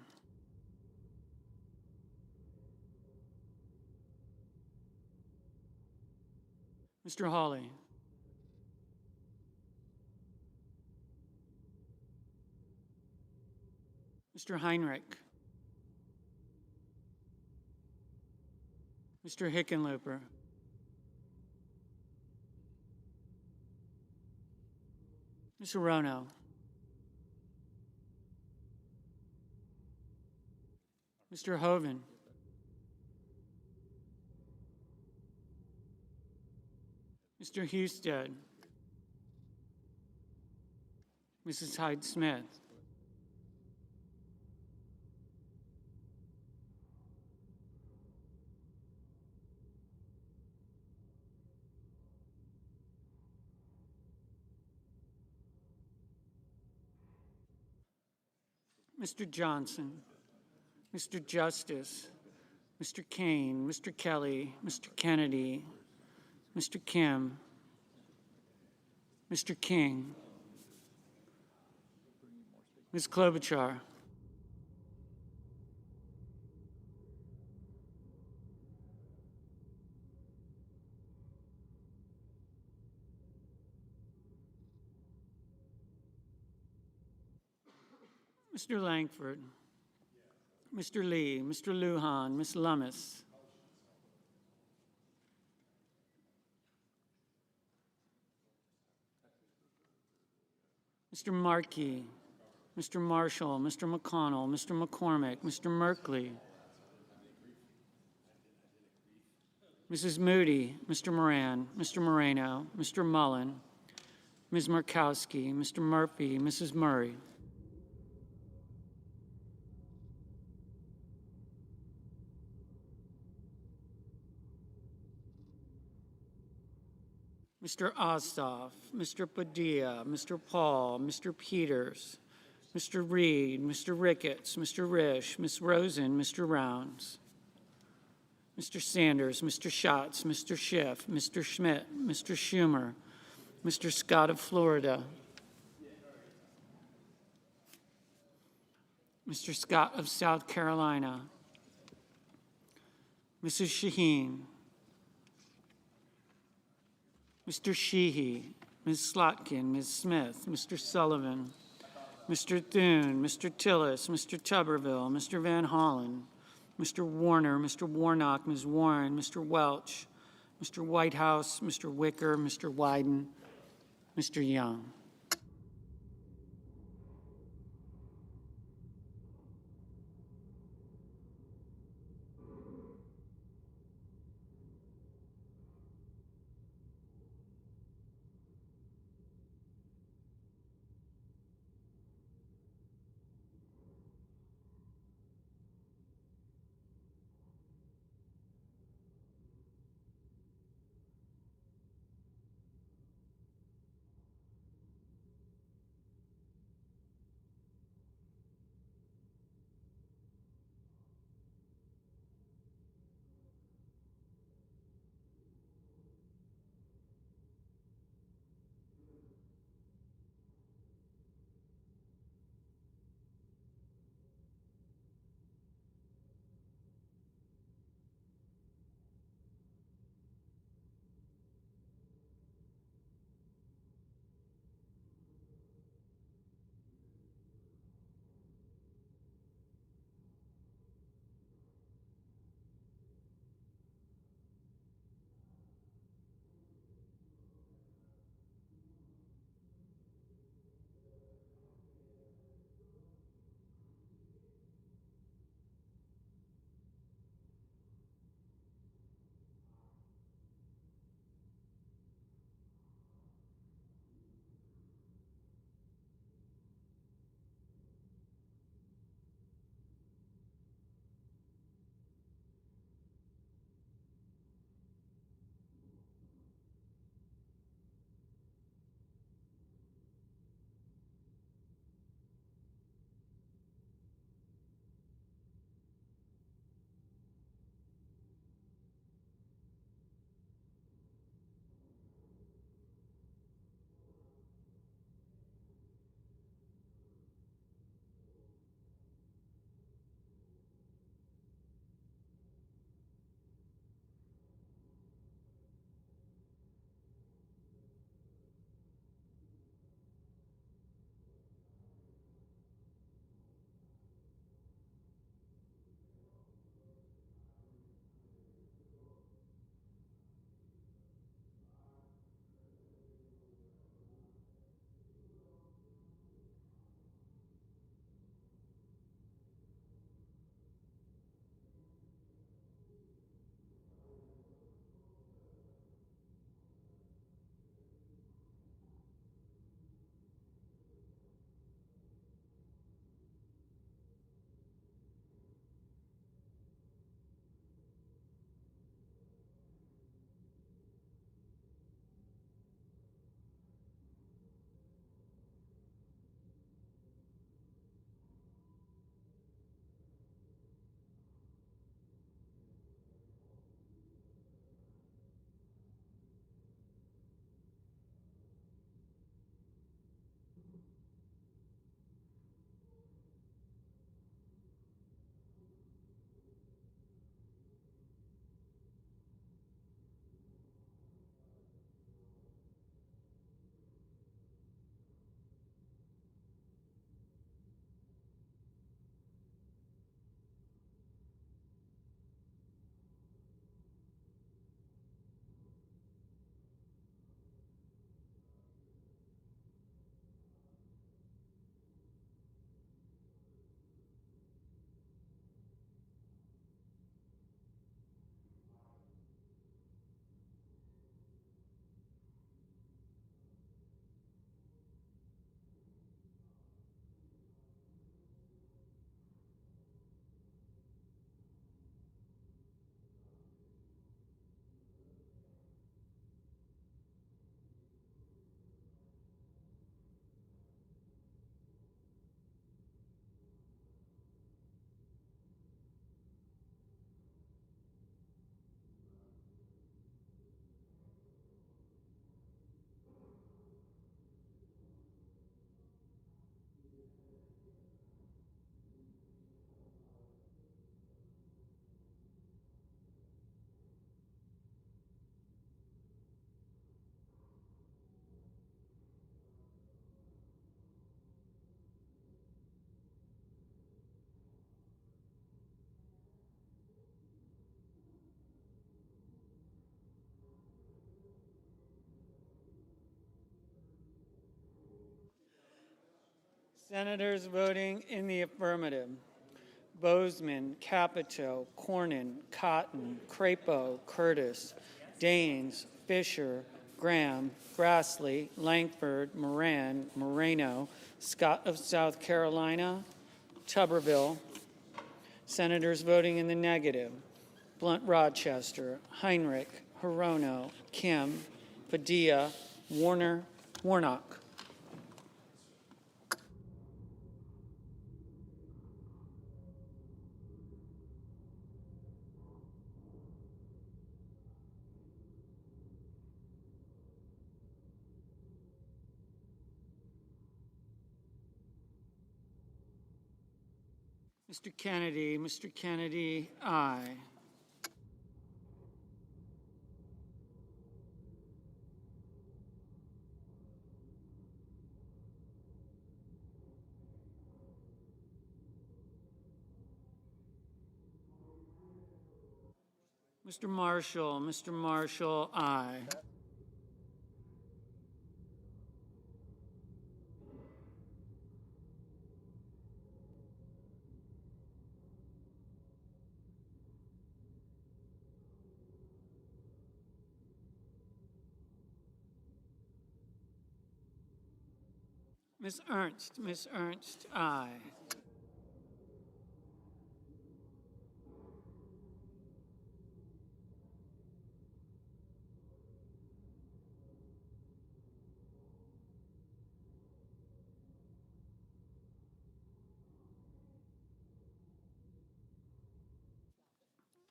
Mr. Hawley. Mr. Heinrich. Mr. Hickenlooper. Ms. Rono. Mr. Hoven. Mr. Husted. Mrs. Hyde-Smith. Mr. Johnson, Mr. Justice, Mr. Kane, Mr. Kelly, Mr. Kennedy, Mr. Kim, Mr. King, Ms. Klobuchar, Mr. Langford, Mr. Lee, Mr. Lujan, Ms. Lummis, Mr. Markey, Mr. Marshall, Mr. McConnell, Mr. McCormick, Mr. Merkley, Mrs. Moody, Mr. Moran, Mr. Moreno, Mr. Mullen, Ms. Murkowski, Mr. Murphy, Mrs. Murray. Mr. Ossoff, Mr. Padilla, Mr. Paul, Mr. Peters, Mr. Reed, Mr. Ricketts, Mr. Risch, Ms. Rosen, Mr. Rounds, Mr. Sanders, Mr. Schatz, Mr. Schiff, Mr. Schmidt, Mr. Schumer, Mr. Scott of Florida, Mr. Scott of South Carolina, Mrs. Shaheen, Mr. Sheehy, Ms. Slotkin, Ms. Smith, Mr. Sullivan, Mr. Thune, Mr. Tillis, Mr. Tuberville, Mr. Van Hollen, Mr. Warner, Mr. Warnock, Ms. Warren, Mr. Welch, Mr. Whitehouse, Mr. Wicker, Mr. Wyden, Mr. Young. Senators voting in the affirmative: Bozeman, Capito, Cornyn, Cotton, Crapo, Curtis, Daines, Fisher, Graham, Grassley, Langford, Moran, Moreno, Scott of South Carolina, Tuberville. Senators voting in the negative: Blunt, Rochester, Heinrich, Hirono, Kim, Padilla, Warner, Warnock. Mr. Kennedy, aye. Mr. Marshall, aye. Ms. Ernst, aye.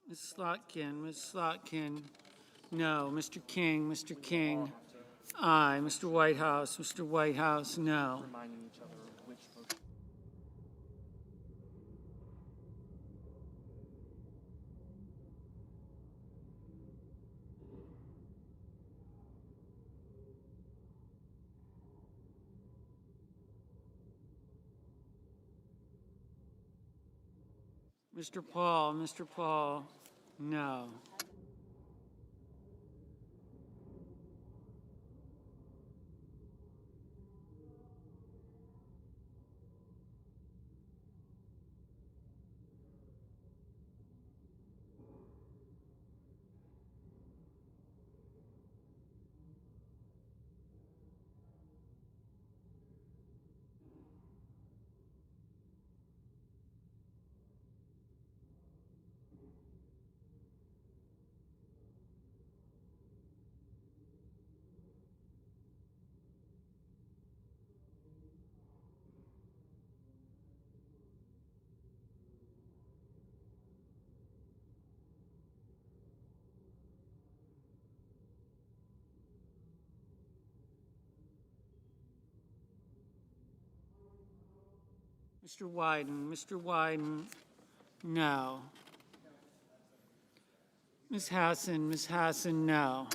Ms. Slotkin, no. Mr. King, aye. Mr. Whitehouse, no. Mr. Paul, no. Mr. Wyden, no. Ms. Hassan, no.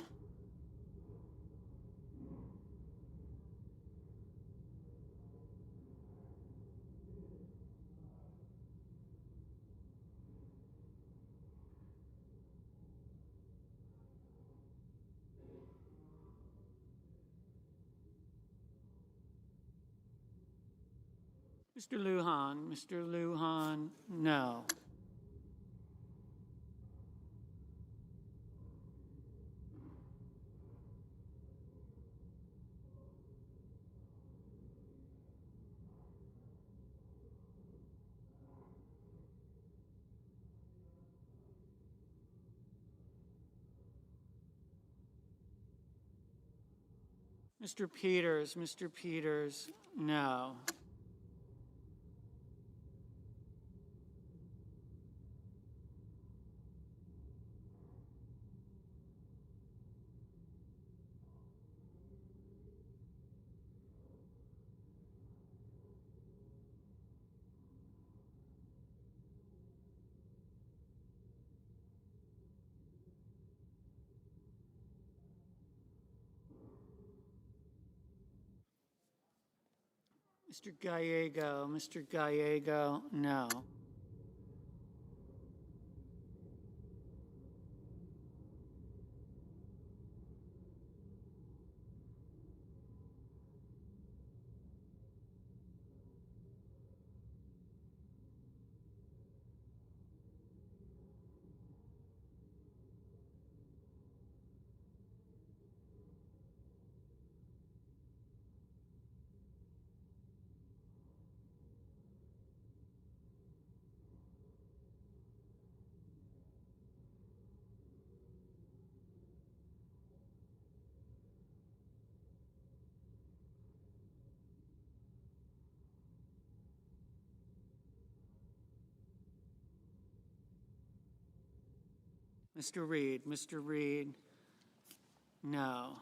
Mr. Lujan, no. Mr. Peters, no. Mr. Gallego, no. Mr. Reed, no.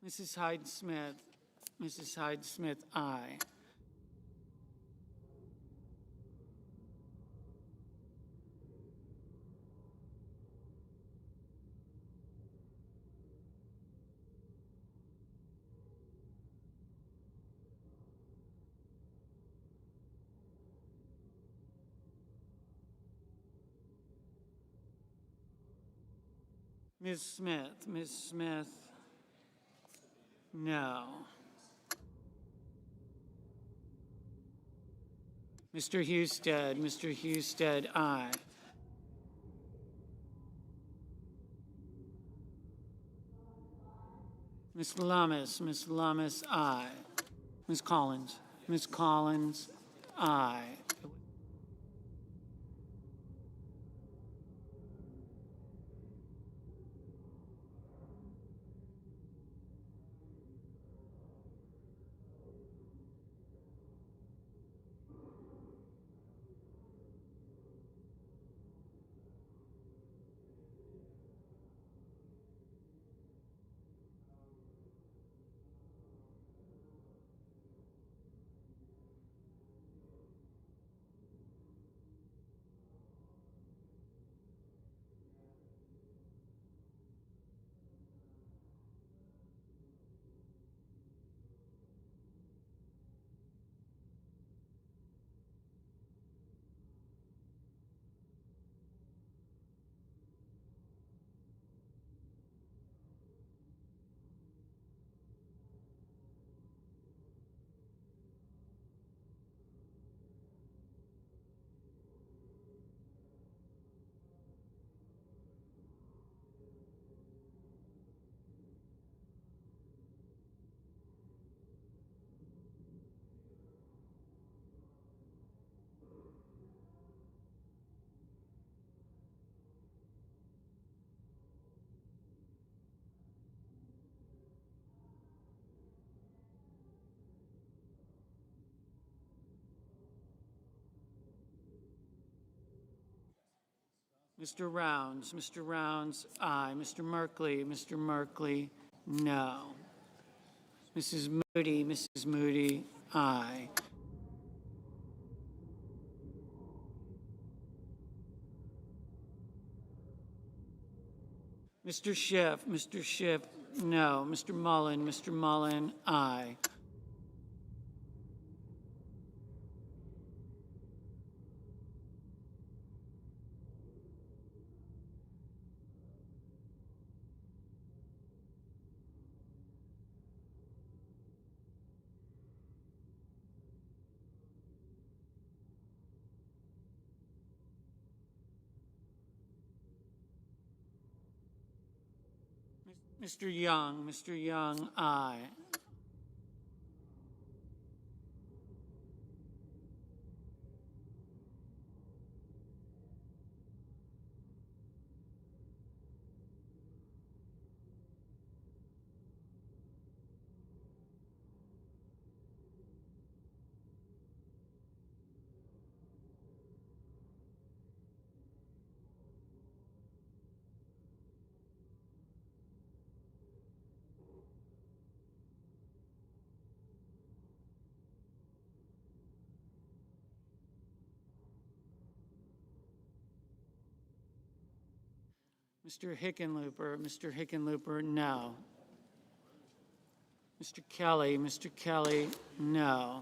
Mrs. Hyde Smith, aye. Ms. Smith, no. Mr. Husted, aye. Ms. Lummis, aye. Ms. Collins, aye. Mr. Rounds, aye. Mr. Merkley, no. Mrs. Moody, aye. Mr. Schiff, no. Mr. Mullen, aye. Mr. Young, aye. Mr. Hickenlooper, no. Mr. Kelly, no.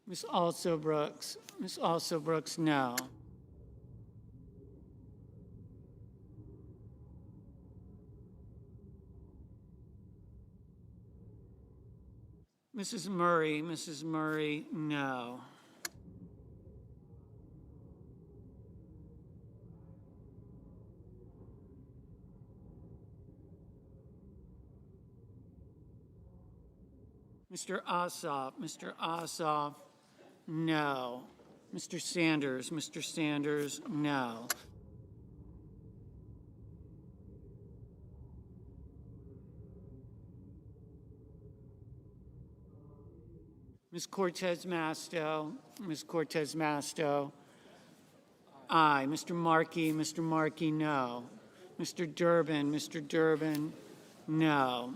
Ms. Also Brooks, no. Mrs. Murray, no. Mr. Ossoff, no. Mr. Sanders, no. Ms. Cortez Masto, aye. Mr. Markey, no. Mr. Durbin, no.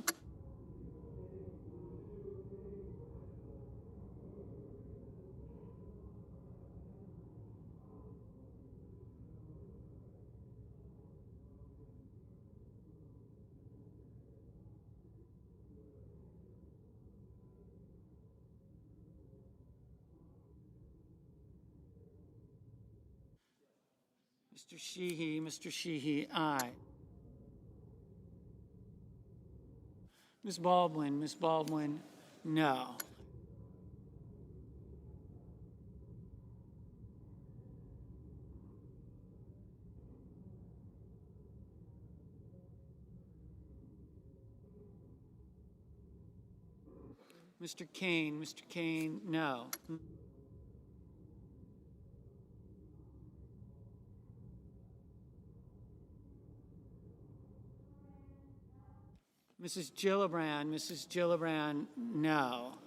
Mr. Sheehy, aye. Ms. Baldwin, no. Mr. Kane, no. Mrs. Gillibrand, no.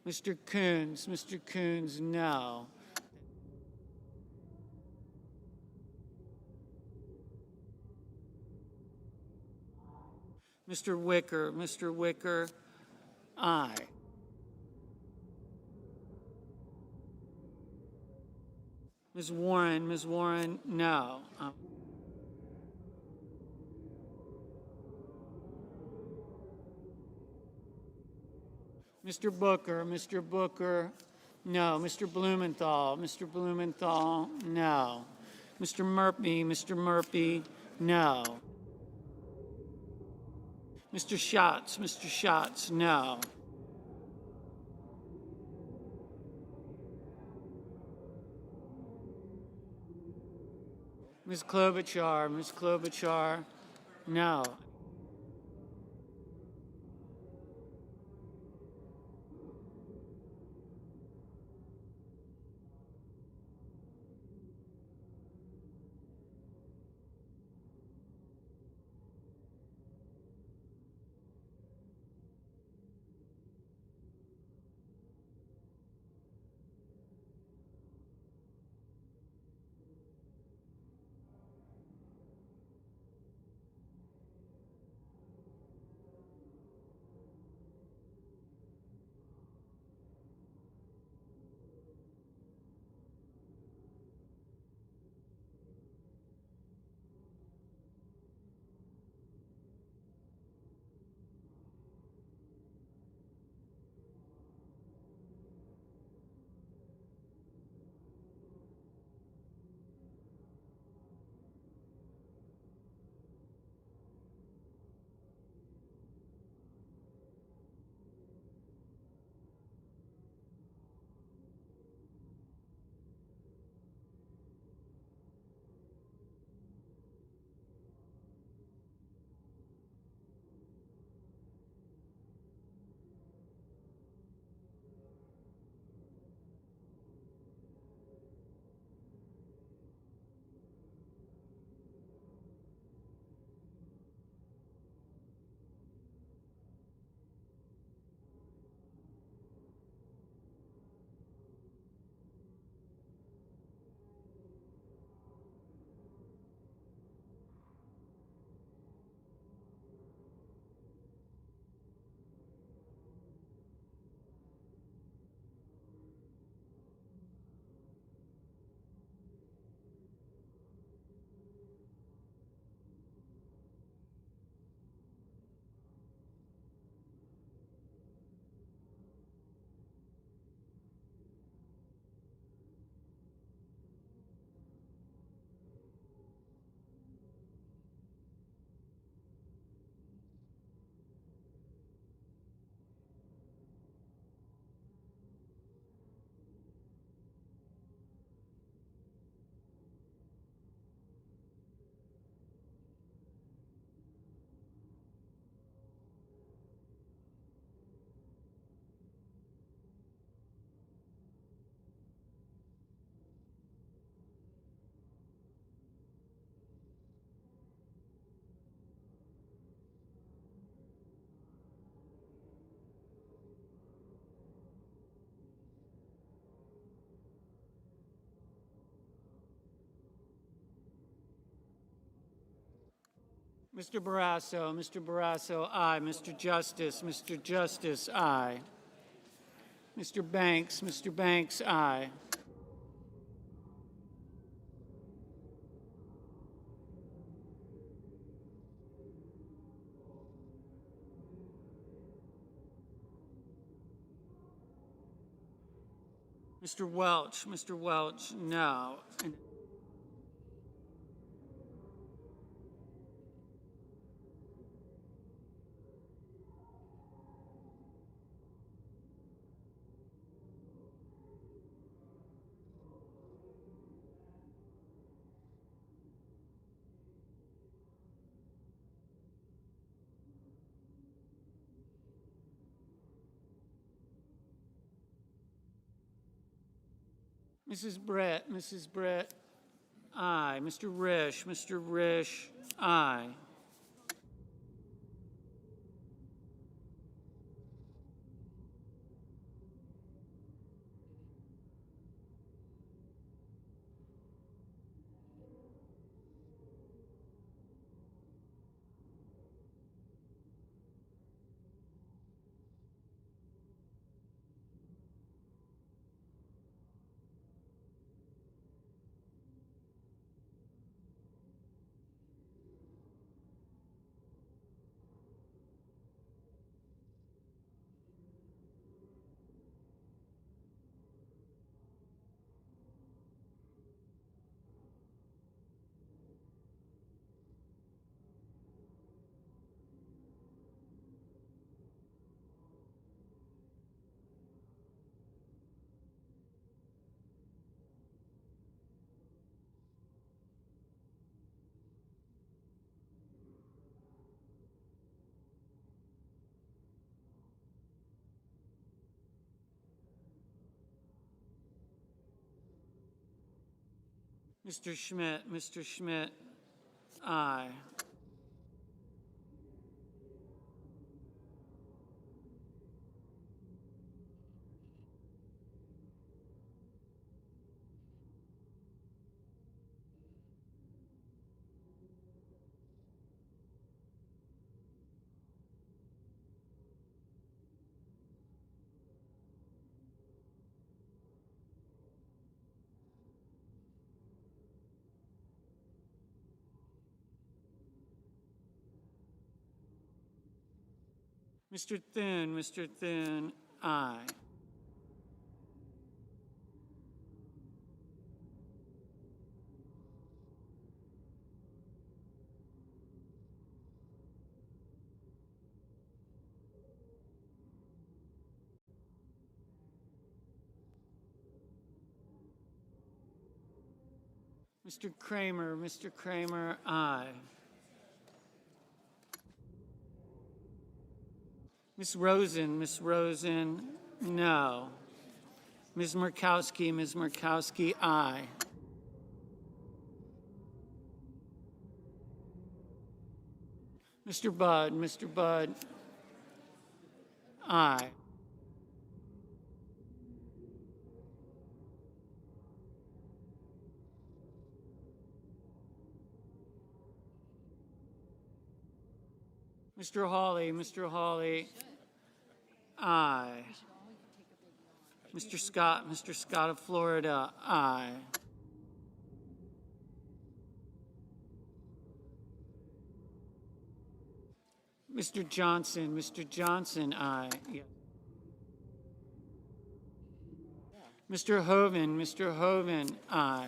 Mr. Coons, no. Mr. Wicker, aye. Ms. Warren, no. Mr. Booker, no. Mr. Blumenthal, no. Mr. Murphy, no. Mr. Schatz, no. Ms. Klobuchar, no. Mr. Barrasso, aye. Mr. Justice, aye. Mr. Banks, aye. Mr. Welch, no. Mrs. Brett, aye. Mr. Risch, aye. Mr. Schmidt, aye. Mr. Thune, aye. Mr. Kramer, aye. Ms. Rosen, no. Ms. Murkowski, aye. Mr. Budd, aye. Mr. Hawley, aye. Mr. Scott of Florida, aye. Mr. Johnson, aye. Yeah. Mr. Hoven, aye.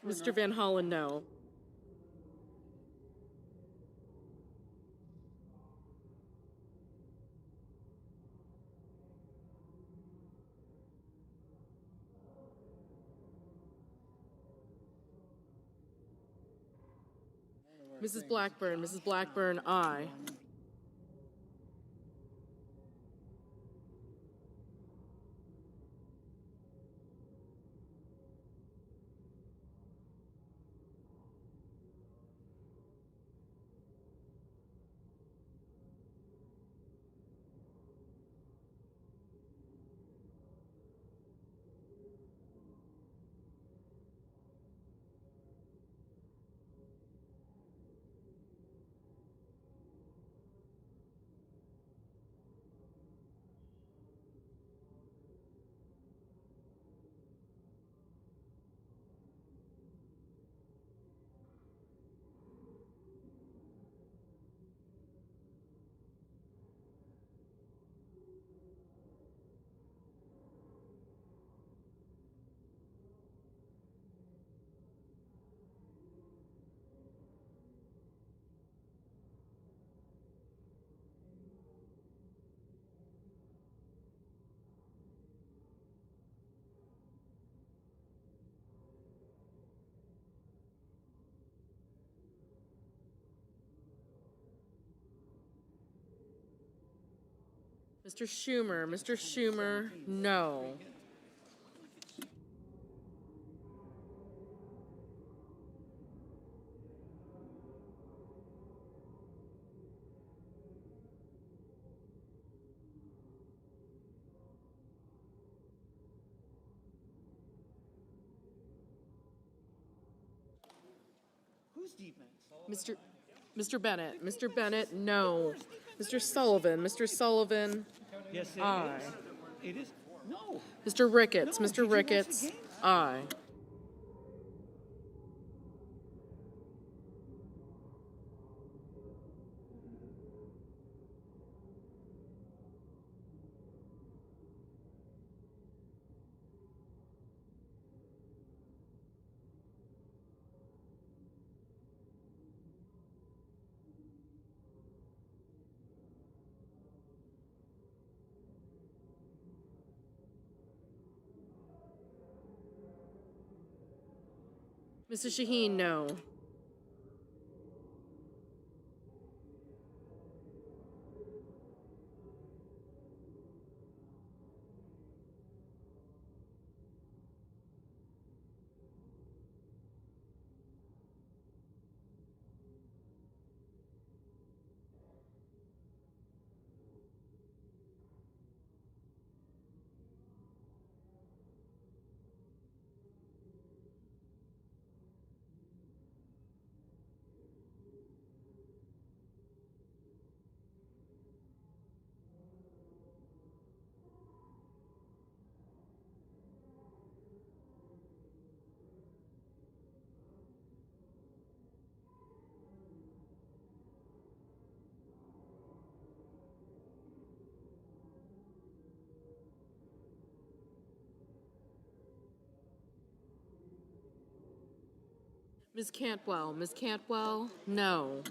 Mr. Van Hollen, no. Mrs. Blackburn, aye. Mr. Schumer, no. Mr. Bennett, no. Mr. Sullivan, Yes, it aye. is. It is. No. Mr. Ricketts, No, did you watch the game? aye. Mrs. Shaheen, no. Ms. Cantwell, no.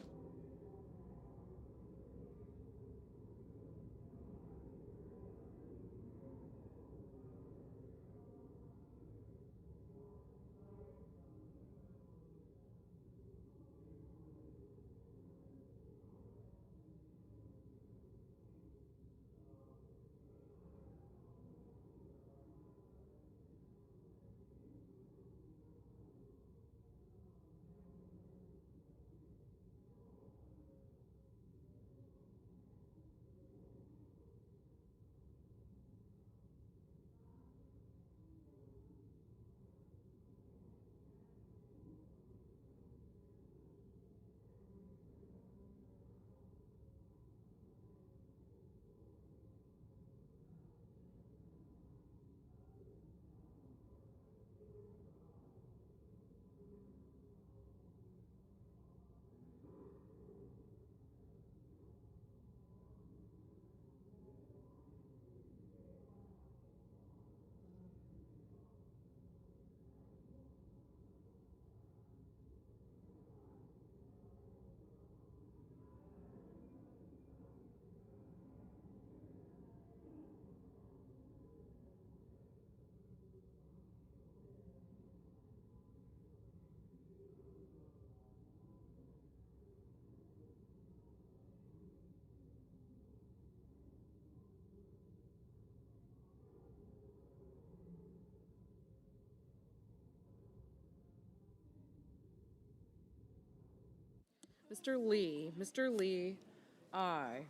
Mr. Lee. Mr. Lee, aye.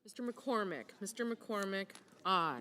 Mr. McCormick. Mr. McCormick, aye.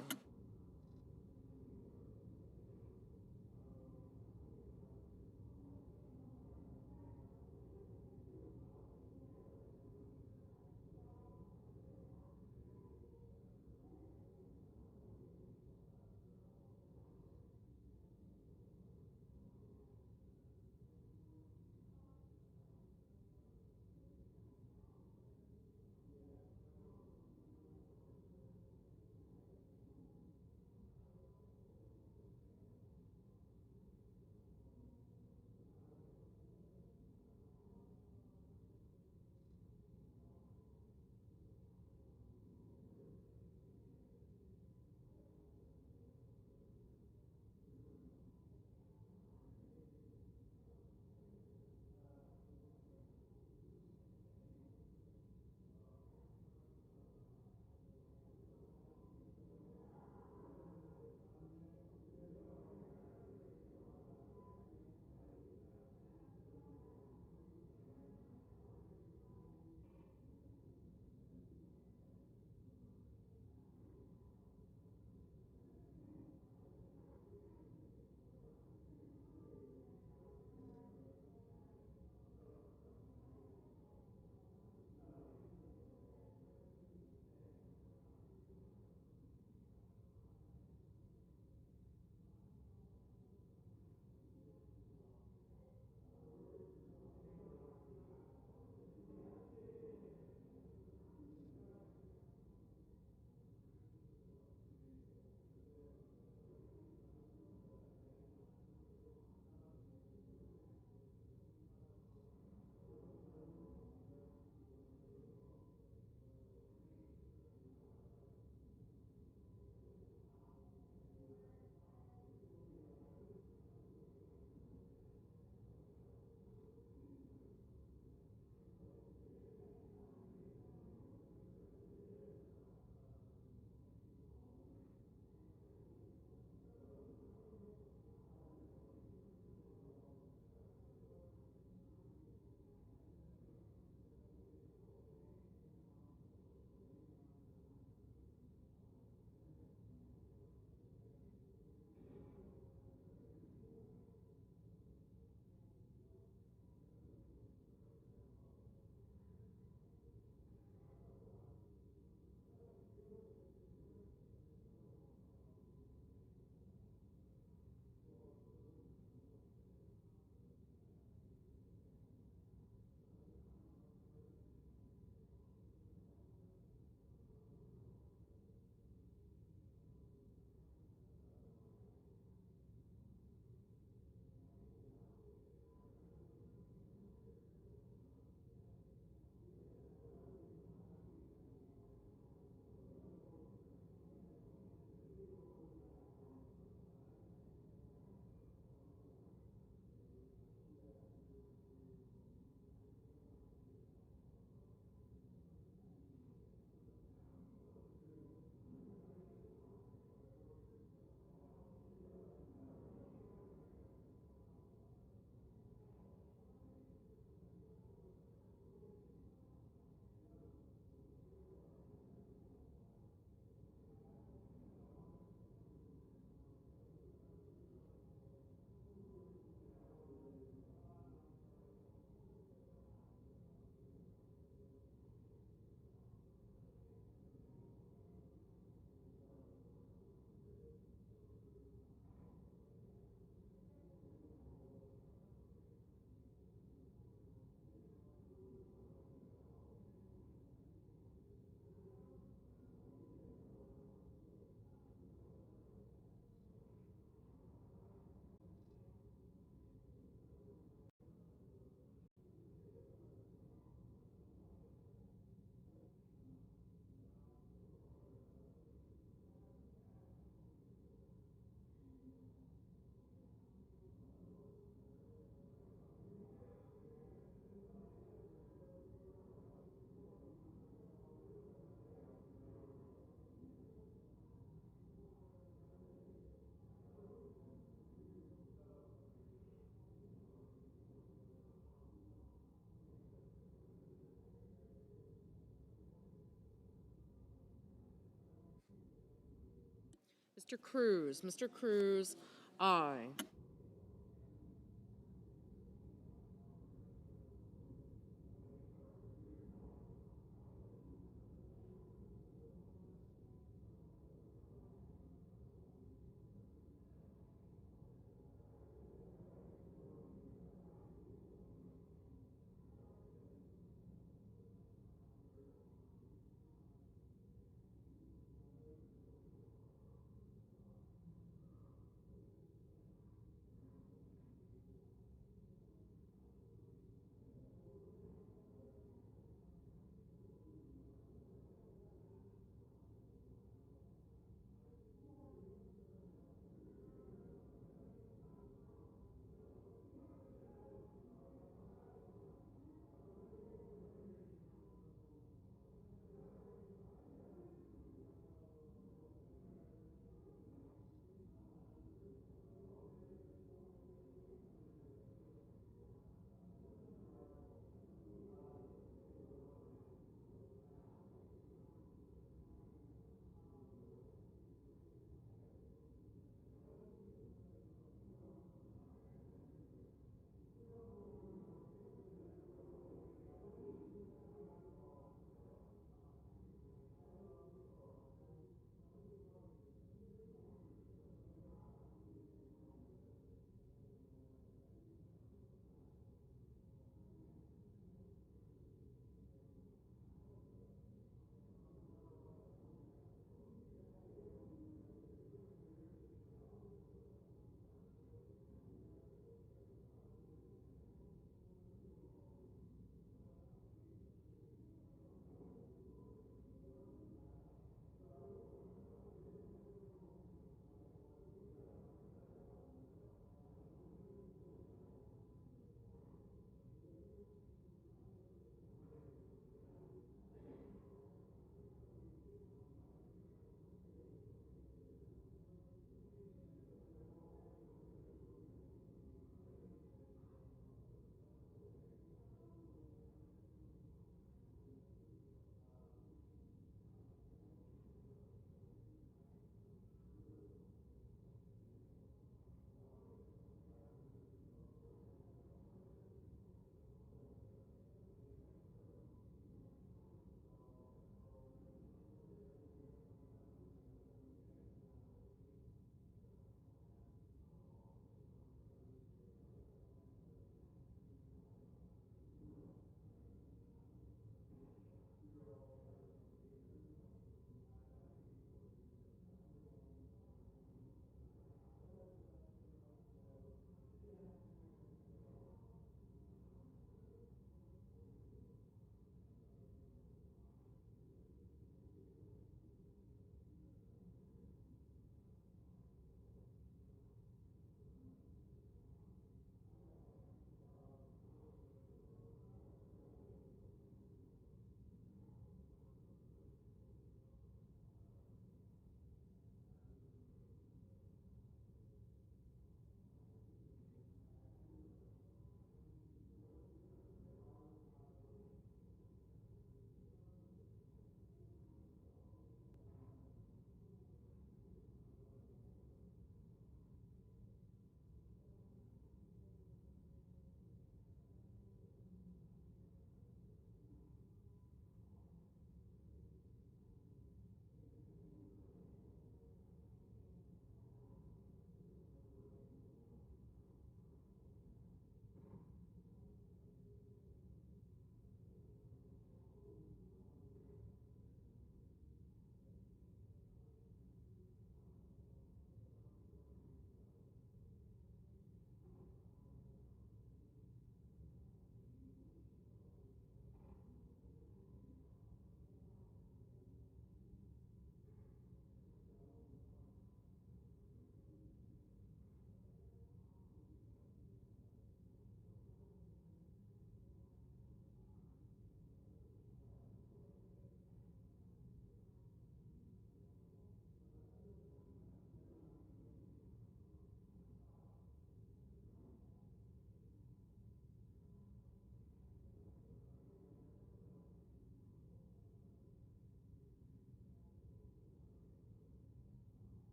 Mr. Cruz. Mr. Cruz, aye.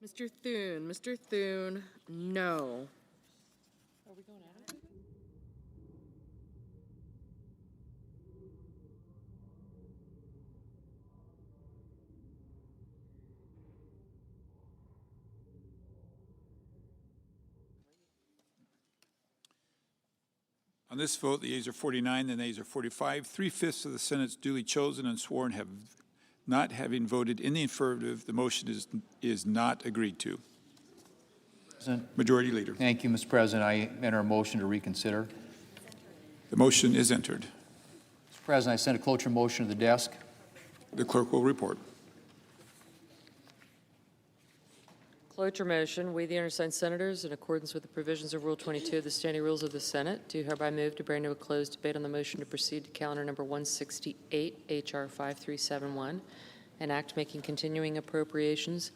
Mr. Thune, no. Are we going out? On this vote, the yeas are 49, the nays are 45. 3/5 of the Senate's duly chosen and sworn have not having voted in the affirmative. The motion is not agreed to. Majority Leader. Thank you, Mr. President. I enter a motion to reconsider. The motion is entered. Mr. President, I send a cloture motion to the desk. The clerk will report. Cloture motion. We, the undersigned senators, in accordance with the provisions of Rule 22 of the Standing Rules of the Senate, do hereby move to bring to a closed debate on the motion to proceed to calendar number 168, H.R. 5371, an act making continuing appropriations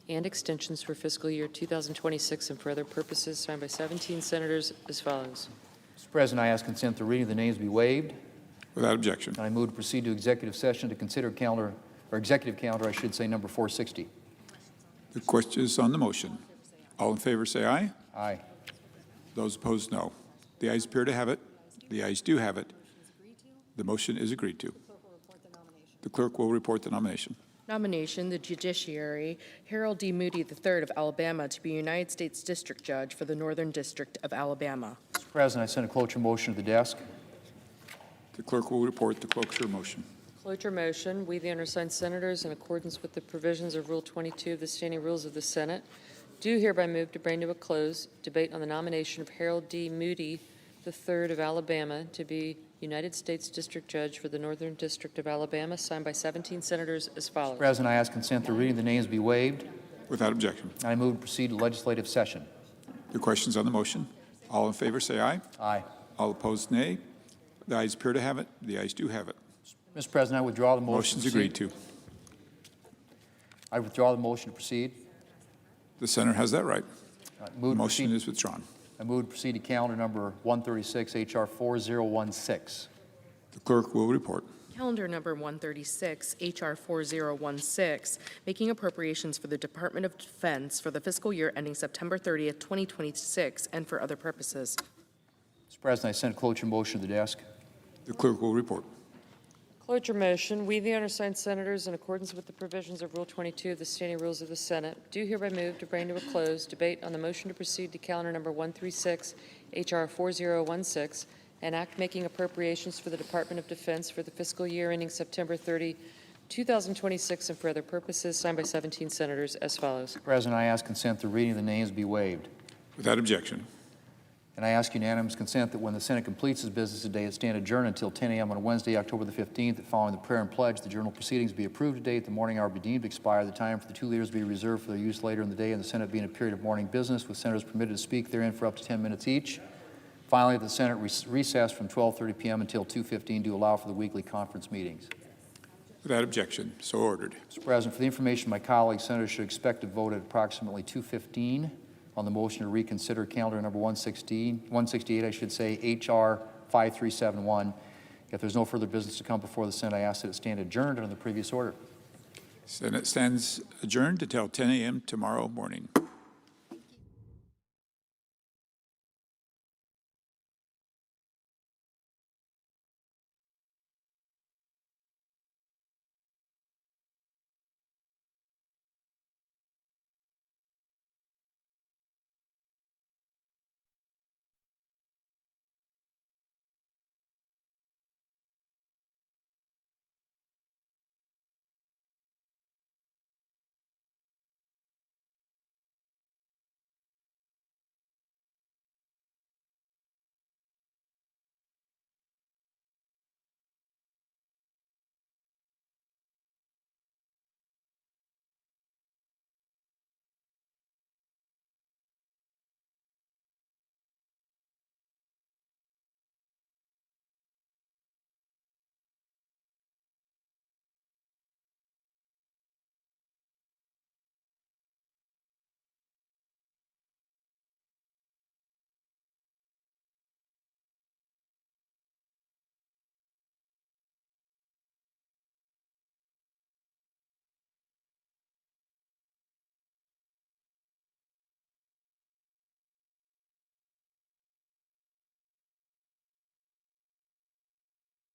and extensions for fiscal year 2026 and for other purposes, signed by 17 senators as follows. Mr. President, I ask consent the reading of the names be waived. Without objection. And I move to proceed to executive session to consider calendar, or executive calendar, I should say, number 460. The question is on the motion. All in favor say aye. Aye. Those opposed, no. The ayes appear to have it. The ayes do have it. The motion is agreed to. The clerk will report the nomination. Nomination, the Judiciary, Harold D. Moody III of Alabama to be United States District Judge for the Northern District of Alabama. Mr. President, I send a cloture motion to the desk. The clerk will report the cloture motion. Cloture motion. We, the undersigned senators, in accordance with the provisions of Rule 22 of the Standing Rules of the Senate, do hereby move to bring to a close debate on the nomination of Harold D. Moody III of Alabama to be United States District Judge for the Northern District of Alabama, signed by 17 senators as follows. Mr. President, I ask consent the reading of the names be waived. Without objection. I move to proceed to legislative session. The questions on the motion. All in favor say aye. Aye. All opposed, nay. The ayes appear to have it. The ayes do have it. Mr. President, I withdraw the motion. Motion's agreed to. I withdraw the motion to proceed. The senator has that right. I The move to motion proceed. is withdrawn. I move to proceed to calendar number 136, H.R. 4016. The clerk will report. Calendar number 136, H.R. 4016, making appropriations for the Department of Defense for the fiscal year ending September 30th, 2026, and for other purposes. Mr. President, I send a cloture motion to the desk. The clerk will report. Cloture motion. We, the undersigned senators, in accordance with the provisions of Rule 22 of the Standing Rules of the Senate, do hereby move to bring to a close debate on the motion to proceed to calendar number 136, H.R. 4016, an act making appropriations for the Department of Defense for the fiscal year ending September 30, 2026, and for other purposes, signed by 17 senators as follows. Mr. President, I ask consent the reading of the names be waived. Without objection. And I ask unanimous consent that when the Senate completes its business today, it stand adjourned until 10 a.m. on Wednesday, October the 15th. That following the prayer and pledge, the journal proceedings be approved today at the morning hour be deemed to expire. The time for the two leaders be reserved for their use later in the day, and the Senate be in a period of morning business, with senators permitted to speak therein for up to 10 minutes each. Finally, the Senate recess from 12:30 p.m. until 2:15 to allow for the weekly conference meetings. Without objection. So ordered. Mr. President, for the information of my colleagues, senators should expect to vote at approximately 2:15 on the motion to reconsider calendar number 168, I should say, H.R. 5371. If there's no further business to come before the Senate, I ask that it stand adjourned under the previous order. Senate stands adjourned until 10 a.m. tomorrow morning.